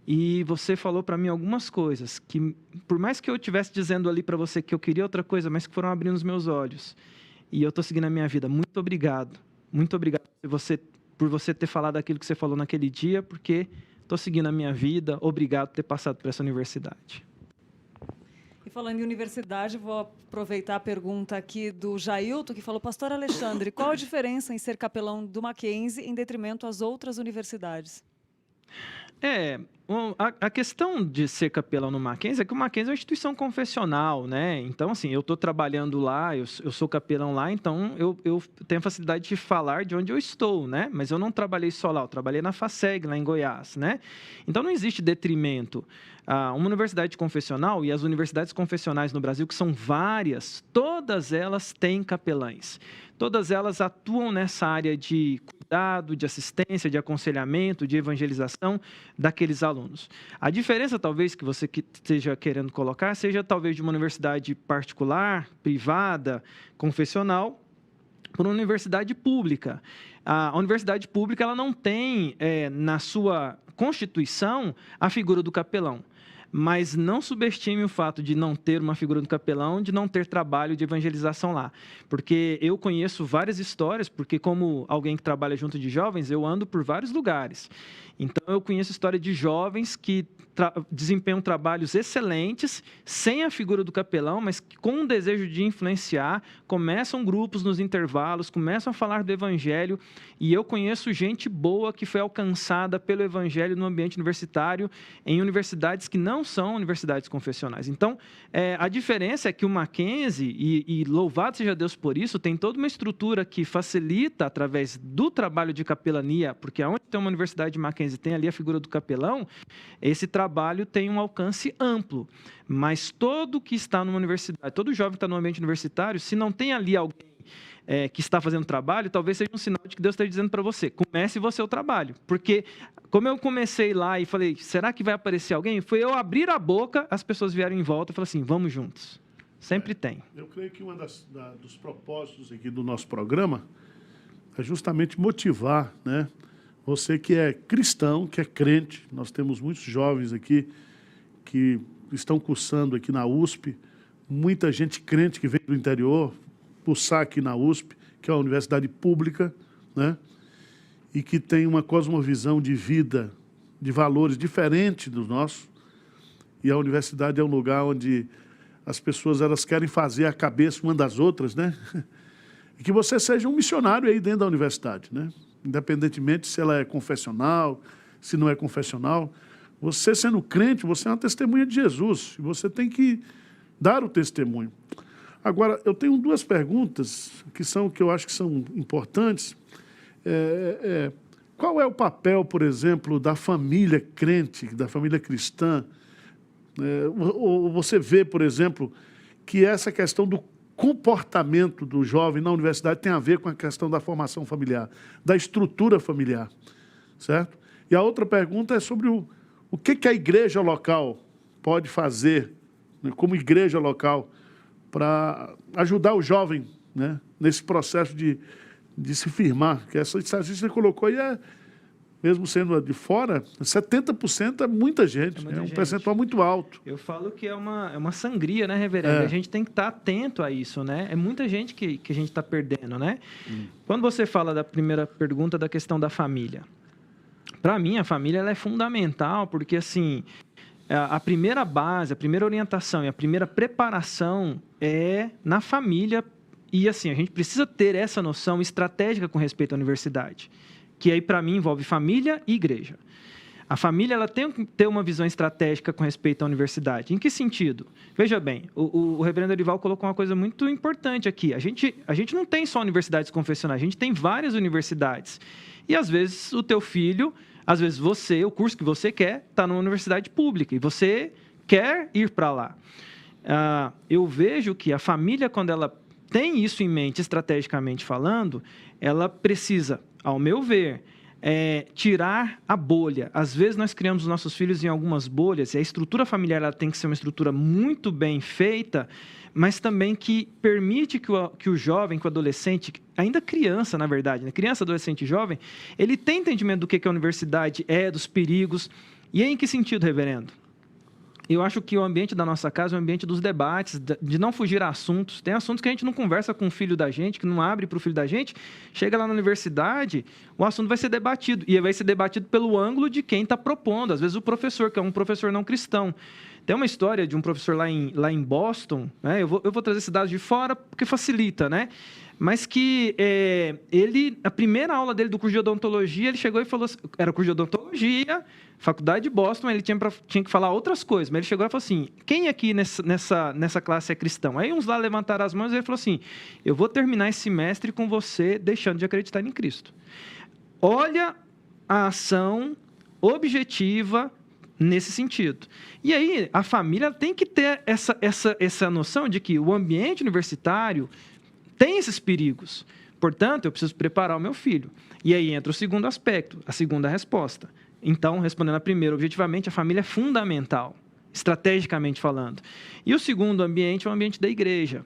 E você falou para mim algumas coisas que, por mais que eu estivesse dizendo ali para você que eu queria outra coisa, mas que foram abrindo os meus olhos. E eu estou seguindo a minha vida. Muito obrigado por você ter falado aquilo que você falou naquele dia, porque estou seguindo a minha vida. Obrigado por ter passado por essa universidade. E falando em universidade, vou aproveitar a pergunta aqui do Jailton, que falou, pastor Alexandre, qual a diferença em ser capelão do Mackenzie em detrimento às outras universidades? A questão de ser capelão no Mackenzie é que o Mackenzie é uma instituição confessional, né? Então, assim, eu estou trabalhando lá, eu sou capelão lá, então eu tenho a facilidade de falar de onde eu estou, né? Mas eu não trabalhei só lá, eu trabalhei na FASEG, lá em Goiás, né? Então, não existe detrimento. Uma universidade confessional, e as universidades confessionais no Brasil, que são várias, todas elas têm capelães. Todas elas atuam nessa área de cuidado, de assistência, de aconselhamento, de evangelização daqueles alunos. A diferença, talvez, que você esteja querendo colocar, seja talvez de uma universidade particular, privada, confessional, para uma universidade pública. A universidade pública ela não tem, na sua constituição, a figura do capelão. Mas não subestime o fato de não ter uma figura do capelão, de não ter trabalho de evangelização lá. Porque eu conheço várias histórias, porque como alguém que trabalha junto de jovens, eu ando por vários lugares. Então, eu conheço história de jovens que desempenham trabalhos excelentes, sem a figura do capelão, mas que, com um desejo de influenciar, começam grupos nos intervalos, começam a falar do evangelho, e eu conheço gente boa que foi alcançada pelo evangelho no ambiente universitário, em universidades que não são universidades confessionais. Então, a diferença é que o Mackenzie, e louvado seja Deus por isso, tem toda uma estrutura que facilita, através do trabalho de capelania, porque onde tem uma universidade de Mackenzie, tem ali a figura do capelão, esse trabalho tem um alcance amplo, mas todo que está numa universidade, todo jovem que está no ambiente universitário, se não tem ali alguém que está fazendo trabalho, talvez seja um sinal de que Deus está dizendo para você, comece você o trabalho. Porque, como eu comecei lá e falei, será que vai aparecer alguém? Foi eu abrir a boca, as pessoas vieram em volta e falaram assim, vamos juntos. Sempre tem. Eu creio que dos propósitos aqui do nosso programa é justamente motivar, né? Você que é cristão, que é crente. Nós temos muitos jovens aqui que estão cursando aqui na USP, muita gente crente que vem do interior, cursar aqui na USP, que é uma universidade pública, né? E que tem uma cosmovisão de vida, de valores diferente dos nossos. E a universidade é um lugar onde as pessoas elas querem fazer a cabeça uma das outras, né? E que você seja um missionário aí dentro da universidade, né? Independentemente se ela é confessional, se não é confessional. Você sendo crente, você é uma testemunha de Jesus. E você tem que dar o testemunho. Agora, eu tenho duas perguntas que eu acho que são importantes. Qual é o papel, por exemplo, da família crente, da família cristã? Ou você vê, por exemplo, que essa questão do comportamento do jovem na universidade tem a ver com a questão da formação familiar, da estrutura familiar, certo? E a outra pergunta é sobre o que a igreja local pode fazer, né, como igreja local, para ajudar o jovem, né, nesse processo de se firmar. Que essa estatística que você colocou aí mesmo sendo de fora, 70% é muita gente, é um percentual muito alto. Eu falo que é uma sangria, né, reverendo? A gente tem que estar atento a isso, né? É muita gente que a gente está perdendo, né? Quando você fala da primeira pergunta da questão da família, para mim a família ela é fundamental, porque assim, a primeira base, a primeira orientação e a primeira preparação é na família, e assim, a gente precisa ter essa noção estratégica com respeito à universidade, que aí, para mim, envolve família e igreja. A família ela tem que ter uma visão estratégica com respeito à universidade. Em que sentido? Veja bem, o reverendo Arival colocou uma coisa muito importante aqui. A gente não tem só universidades confessionais, a gente tem várias universidades. E, às vezes, o teu filho, às vezes você, o curso que você quer, está numa universidade pública e você quer ir para lá. Eu vejo que a família, quando ela tem isso em mente, estrategicamente falando, ela precisa, ao meu ver, tirar a bolha. Às vezes nós criamos os nossos filhos em algumas bolhas e a estrutura familiar ela tem que ser uma estrutura muito bem feita, mas também que permite que o jovem, que o adolescente, ainda criança, na verdade, né? Criança, adolescente e jovem, ele tem entendimento do que a universidade é, dos perigos. E aí, em que sentido, reverendo? Eu acho que o ambiente da nossa casa é o ambiente dos debates, de não fugir a assuntos. Tem assuntos que a gente não conversa com o filho da gente, que não abre para o filho da gente. Chega lá na universidade, o assunto vai ser debatido. E vai ser debatido pelo ângulo de quem está propondo. Às vezes o professor, que é um professor não cristão. Tem uma história de um professor lá em Boston, né? Eu vou trazer esse dado de fora porque facilita, né? Mas que a primeira aula dele do curso de odontologia, ele chegou e falou, era curso de odontologia, faculdade de Boston, ele tinha que falar outras coisas, mas ele chegou e falou assim, quem aqui nessa classe é cristão? Aí uns lá levantaram as mãos e ele falou assim, eu vou terminar esse semestre com você deixando de acreditar em Cristo. Olha a ação objetiva nesse sentido. E aí, a família tem que ter essa noção de que o ambiente universitário tem esses perigos. Portanto, eu preciso preparar o meu filho. E aí entra o segundo aspecto, a segunda resposta. Então, respondendo a primeira, objetivamente, a família é fundamental, estrategicamente falando. E o segundo ambiente é o ambiente da igreja.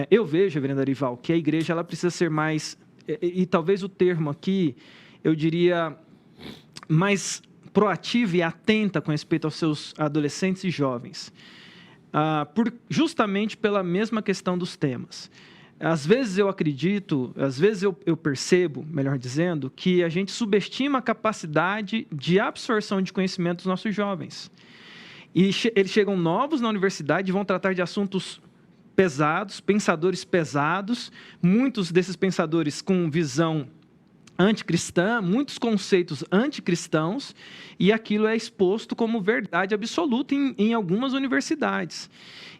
Eu vejo, reverendo Arival, que a igreja ela precisa ser mais, e talvez o termo aqui, eu diria, mais proativa e atenta com respeito aos seus adolescentes e jovens. Justamente pela mesma questão dos temas. Às vezes eu acredito, às vezes eu percebo, melhor dizendo, que a gente subestima a capacidade de absorção de conhecimento dos nossos jovens. E eles chegam novos na universidade e vão tratar de assuntos pesados, pensadores pesados, muitos desses pensadores com visão anticristã, muitos conceitos anticristãos, e aquilo é exposto como verdade absoluta em algumas universidades.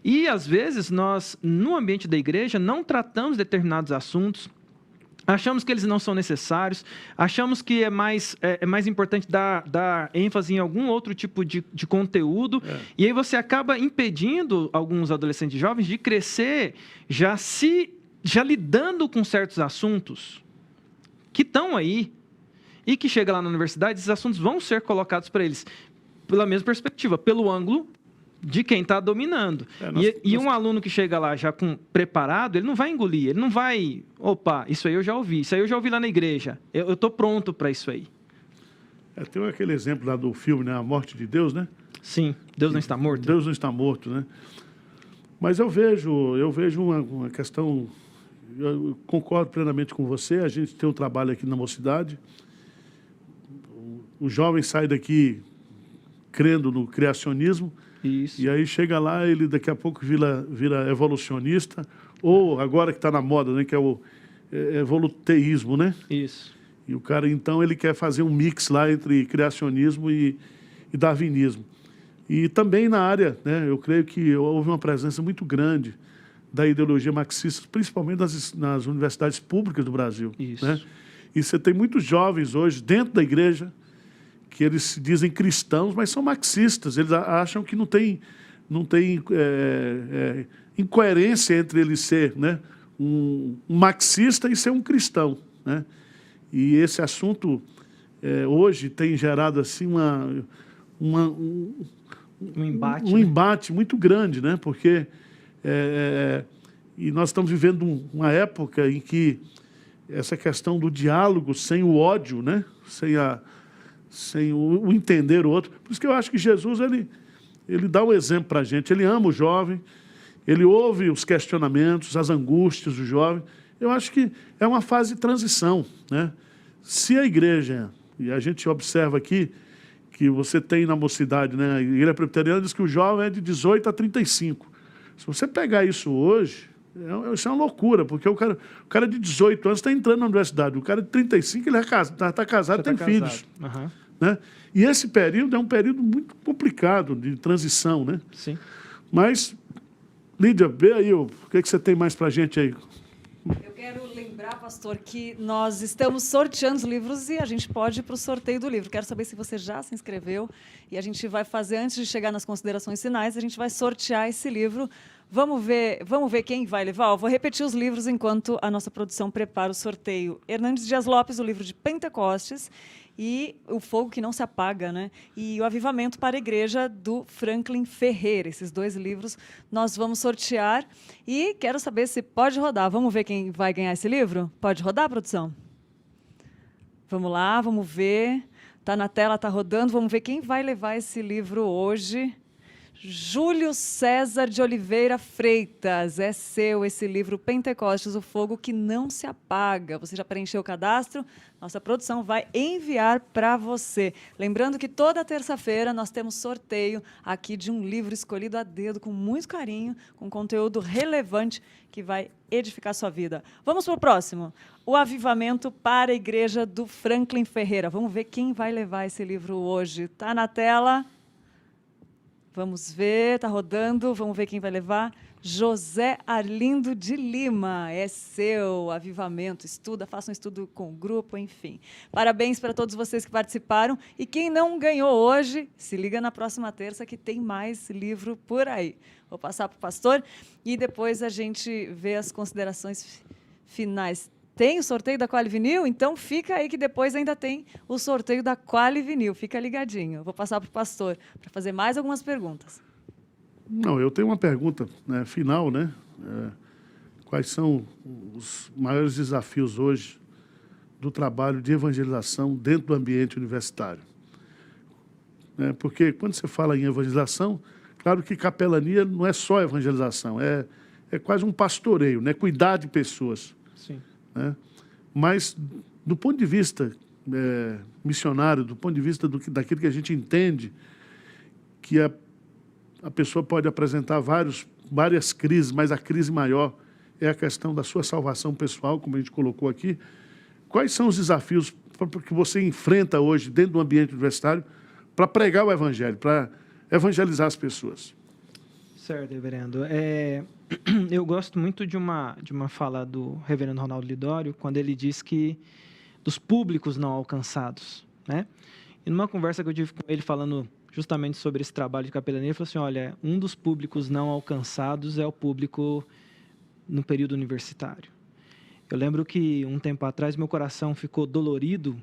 E, às vezes, nós, no ambiente da igreja, não tratamos determinados assuntos, achamos que eles não são necessários, achamos que é mais importante dar ênfase em algum outro tipo de conteúdo, e aí você acaba impedindo alguns adolescentes jovens de crescer já se já lidando com certos assuntos que estão aí e que chega lá na universidade, esses assuntos vão ser colocados para eles pela mesma perspectiva, pelo ângulo de quem está dominando. Um aluno que chega lá já preparado, ele não vai engolir, ele não vai, opa, isso aí eu já ouvi lá na igreja, eu estou pronto para isso aí. Tem aquele exemplo lá do filme, né, A Morte de Deus, né? Sim, Deus não está morto. Deus não está morto, né? Mas eu vejo uma questão, eu concordo plenamente com você, a gente tem um trabalho aqui na Mocidade, o jovem sai daqui crendo no criacionismo, isso. E aí chega lá, ele daqui a pouco vira evolucionista, ou agora que está na moda, né, que é o evoluteísmo, né? Isso. E o cara, então, ele quer fazer um mix lá entre criacionismo e darwinismo. E também na área, né, eu creio que houve uma presença muito grande da ideologia marxista, principalmente nas universidades públicas do Brasil. Isso. Né? E você tem muitos jovens hoje dentro da igreja que eles se dizem cristãos, mas são marxistas. Eles acham que não tem incoerência entre ele ser, né, um marxista e ser um cristão. Né? E esse assunto hoje tem gerado assim um embate muito grande, né? Porque e nós estamos vivendo uma época em que essa questão do diálogo sem o ódio, né? Sem o entender o outro. Por isso que eu acho que Jesus ele dá um exemplo para a gente. Ele ama o jovem, ele ouve os questionamentos, as angústias do jovem. Eu acho que é uma fase de transição, né? Se a igreja, e a gente observa aqui, que você tem na Mocidade, né? A igreja presbiteriana diz que o jovem é de 18 a 35. Se você pegar isso hoje, isso é uma loucura, porque o cara de 18 anos está entrando na universidade, o cara de 35 ele está casado, tem filhos. Uhum. Né? E esse período é um período muito complicado de transição. Né? Sim. Mas, Lídia, vê aí o que você tem mais para a gente aí. Eu quero lembrar, pastor, que nós estamos sorteando os livros e a gente pode ir para o sorteio do livro. Quero saber se você já se inscreveu e a gente vai fazer, antes de chegar nas considerações finais, a gente vai sortear esse livro. Vamos ver quem vai levar? Eu vou repetir os livros enquanto a nossa produção prepara o sorteio. Hernandes Dias Lopes, o livro de Pentecostes, e O Fogo que Não Se Apaga, né? E O Avivamento para a Igreja, do Franklin Ferreira. Esses 2 livros nós vamos sortear. E quero saber se pode rodar. Vamos ver quem vai ganhar esse livro? Pode rodar, produção? Vamos lá, vamos ver. Está na tela, está rodando. Vamos ver quem vai levar esse livro hoje. Júlio César de Oliveira Freitas, é seu esse livro Pentecostes, o Fogo que Não Se Apaga. Você já preencheu o cadastro? Nossa produção vai enviar para você. Lembrando que toda terça-feira nós temos sorteio aqui de um livro escolhido a dedo, com muito carinho, com conteúdo relevante que vai edificar a sua vida. Vamos para o próximo. O Avivamento para a Igreja, do Franklin Ferreira. Vamos ver quem vai levar esse livro hoje. Está na tela. Vamos ver, está rodando, vamos ver quem vai levar. José Arlindo de Lima, é seu avivamento, estuda, faça um estudo com o grupo, enfim. Parabéns para todos vocês que participaram. E quem não ganhou hoje, se liga na próxima terça que tem mais livro por aí. Vou passar para o pastor e depois a gente vê as considerações finais. Tem o sorteio da Quali Vinil? Então fica aí que depois ainda tem o sorteio da Quali Vinil. Fica ligadinho. Vou passar para o pastor para fazer mais algumas perguntas. Não, eu tenho uma pergunta, né, final, né? Quais são os maiores desafios hoje do trabalho de evangelização dentro do ambiente universitário? Porque quando você fala em evangelização, claro que capelania não é só evangelização, é quase um pastoreio, né? Cuidar de pessoas. Sim. Né? Mas, do ponto de vista missionário, do ponto de vista daquilo que a gente entende, que a pessoa pode apresentar várias crises, mas a crise maior é a questão da sua salvação pessoal, como a gente colocou aqui. Quais são os desafios que você enfrenta hoje dentro do ambiente universitário para pregar o evangelho, para evangelizar as pessoas? Certo, reverendo. Eu gosto muito de uma fala do reverendo Ronaldo Lidório, quando ele diz que dos públicos não alcançados, né? E numa conversa que eu tive com ele falando justamente sobre esse trabalho de capelania, ele falou assim, olha, um dos públicos não alcançados é o público no período universitário, Eu lembro que um tempo atrás meu coração ficou dolorido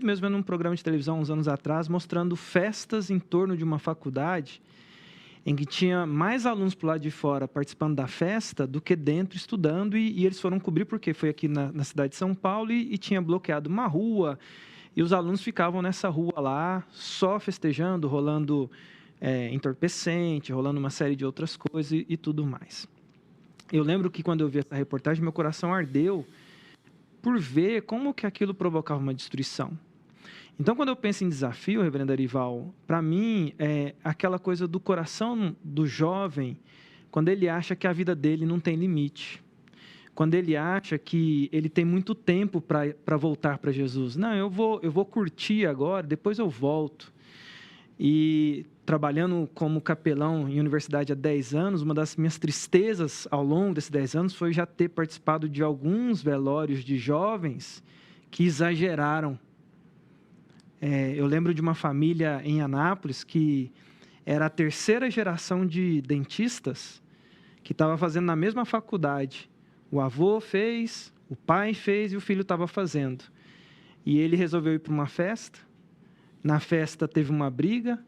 mesmo, num programa de televisão uns anos atrás, mostrando festas em torno de uma faculdade em que tinha mais alunos para o lado de fora participando da festa do que dentro estudando, e eles foram cobrir porque foi aqui na cidade de São Paulo e tinha bloqueado uma rua, e os alunos ficavam nessa rua lá, só festejando, rolando entorpecente, rolando uma série de outras coisas e tudo mais. Eu lembro que quando eu vi essa reportagem, meu coração ardeu por ver como que aquilo provocava uma destruição. Então, quando eu penso em desafio, reverendo Arival, para mim, é aquela coisa do coração do jovem, quando ele acha que a vida dele não tem limite, quando ele acha que ele tem muito tempo para voltar para Jesus. Não, eu vou curtir agora, depois eu volto. E trabalhando como capelão em universidade há 10 anos, uma das minhas tristezas ao longo desses 10 anos foi já ter participado de alguns velórios de jovens que exageraram. Eu lembro de uma família em Anápolis que era a terceira geração de dentistas que estava fazendo na mesma faculdade. O avô fez, o pai fez e o filho estava fazendo. E ele resolveu ir para uma festa. Na festa teve uma briga,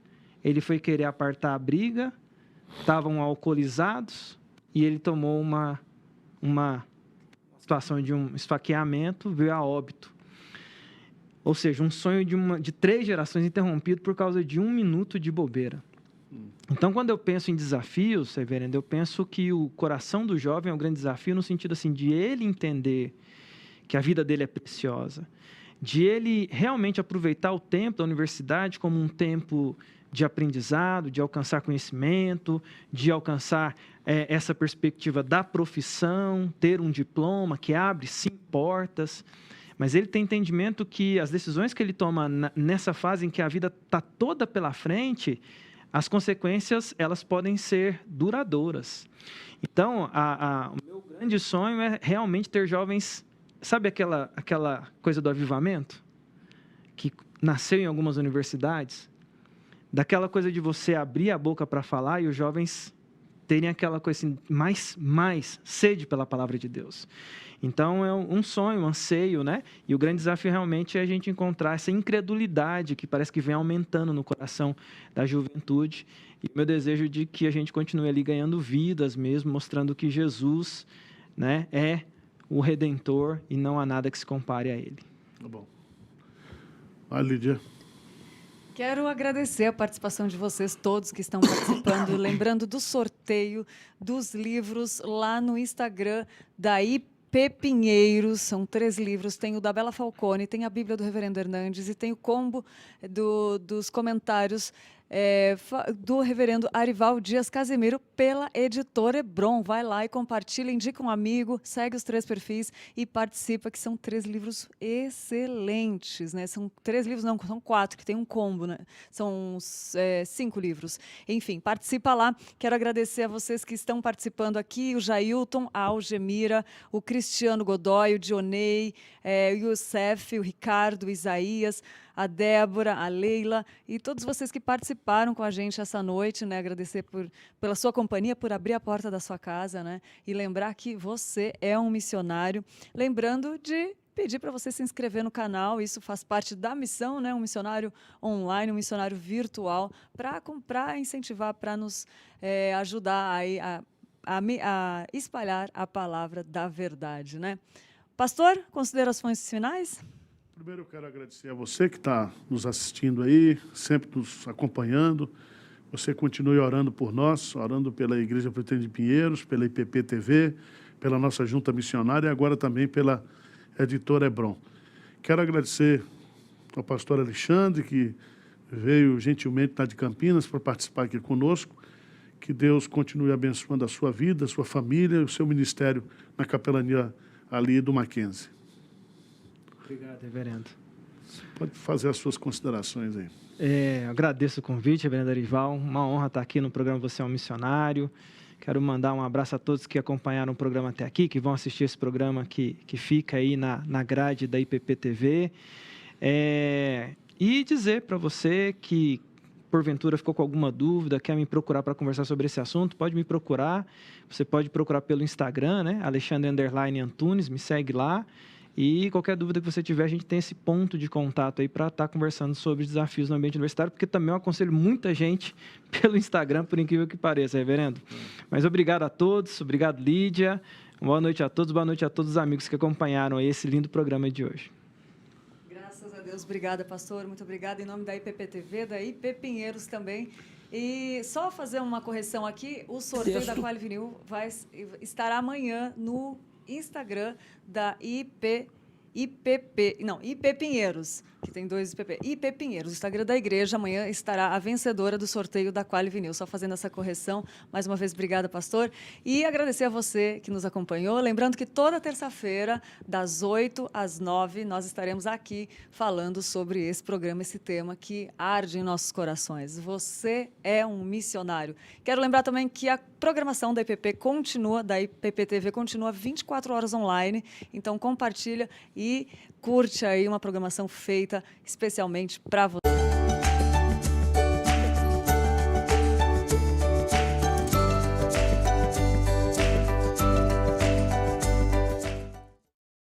ele foi querer apartar a briga, estavam alcoolizados e ele tomou uma situação de um esfaqueamento, veio a óbito. Ou seja, um sonho de 3 gerações interrompido por causa de 1 minuto de bobeira. Então, quando eu penso em desafios, reverendo, eu penso que o coração do jovem é um grande desafio no sentido assim, de ele entender que a vida dele é preciosa, de ele realmente aproveitar o tempo da universidade como um tempo de aprendizado, de alcançar conhecimento, de alcançar essa perspectiva da profissão, ter um diploma que abre, sim, portas. Mas ele tem entendimento que as decisões que ele toma nessa fase em que a vida está toda pela frente, as consequências elas podem ser duradouras. Então, o meu grande sonho é realmente ter jovens. Sabe aquela coisa do avivamento? Que nasceu em algumas universidades? Daquela coisa de você abrir a boca para falar e os jovens terem aquela coisa assim, mais sede pela palavra de Deus. Então, é um sonho, um anseio, né? E o grande desafio realmente é a gente encontrar essa incredulidade que parece que vem aumentando no coração da juventude. E o meu desejo de que a gente continue ali ganhando vidas mesmo, mostrando que Jesus, né, é o Redentor e não há nada que se compare a Ele. Tá bom. Vai, Lídia. Quero agradecer a participação de vocês todos que estão participando, lembrando do sorteio dos livros lá no Instagram da IP Pinheiros, são 3 livros, tem o da Bela Falcone, tem a Bíblia do Reverendo Hernandes e tem o combo dos comentários do Reverendo Arival Dias Casimiro pela Editora Hebron. Vai lá e compartilha, indica um amigo, segue os 3 perfis e participa, que são 3 livros excelentes, né? São 3 livros, não, são 4, que tem um combo, né? São 5 livros. Enfim, participa lá. Quero agradecer a vocês que estão participando aqui, o Jailton, a Algemira, o Cristiano Godoy, o Dionei, o Youssef, o Ricardo, o Isaías, a Débora, a Leila e todos vocês que participaram com a gente essa noite, né? Agradecer pela sua companhia, por abrir a porta da sua casa, né? E lembrar que você é um missionário. Lembrando de pedir para você se inscrever no canal, isso faz parte da missão, né? Um missionário online, um missionário virtual, para incentivar, para nos ajudar aí a espalhar a palavra da verdade, né? Pastor, considerações finais? Primeiro eu quero agradecer a você que está nos assistindo aí, sempre nos acompanhando. Você continue orando por nós, orando pela Igreja Presbiteriana de Pinheiros, pela IPP TV, pela nossa junta missionária e agora também pela Editora Hebron. Quero agradecer ao pastor Alexandre, que veio gentilmente lá de Campinas para participar aqui conosco. Que Deus continue abençoando a sua vida, a sua família e o seu ministério na capelania ali do Mackenzie. Obrigado, reverendo. Você pode fazer as suas considerações aí. Agradeço o convite, reverendo Arival. Uma honra estar aqui no programa Você é um Missionário. Quero mandar um abraço a todos que acompanharam o programa até aqui, que vão assistir esse programa que fica aí na grade da IPP TV. E dizer para você que porventura ficou com alguma dúvida, quer me procurar para conversar sobre esse assunto, pode me procurar. Você pode procurar pelo Instagram, né? Alexandre_Antunes, me segue lá. E qualquer dúvida que você tiver, a gente tem esse ponto de contato aí para estar conversando sobre desafios no ambiente universitário, porque também eu aconselho muita gente pelo Instagram, por incrível que pareça, reverendo. Mas obrigado a todos, obrigado, Lídia. Boa noite a todos os amigos que acompanharam aí esse lindo programa de hoje. Graças a Deus, obrigada, pastor, muito obrigada. Em nome da IPPTV, da IP Pinheiros também. E só fazer uma correção aqui, o sorteio da Quali Vinil estará amanhã no Instagram da IP Pinheiros, que tem 2 IPP. IP Pinheiros, o Instagram da igreja, amanhã estará a vencedora do sorteio da Quali Vinil. Só fazendo essa correção. Mais uma vez, obrigada, pastor. E agradecer a você que nos acompanhou. Lembrando que toda terça-feira, das 8 às 9, nós estaremos aqui falando sobre esse programa, esse tema que arde em nossos corações. Você é um missionário. Quero lembrar também que a programação da IPP continua, da IPPTV continua 24 horas online. Então, compartilha e curte aí uma programação feita especialmente para você.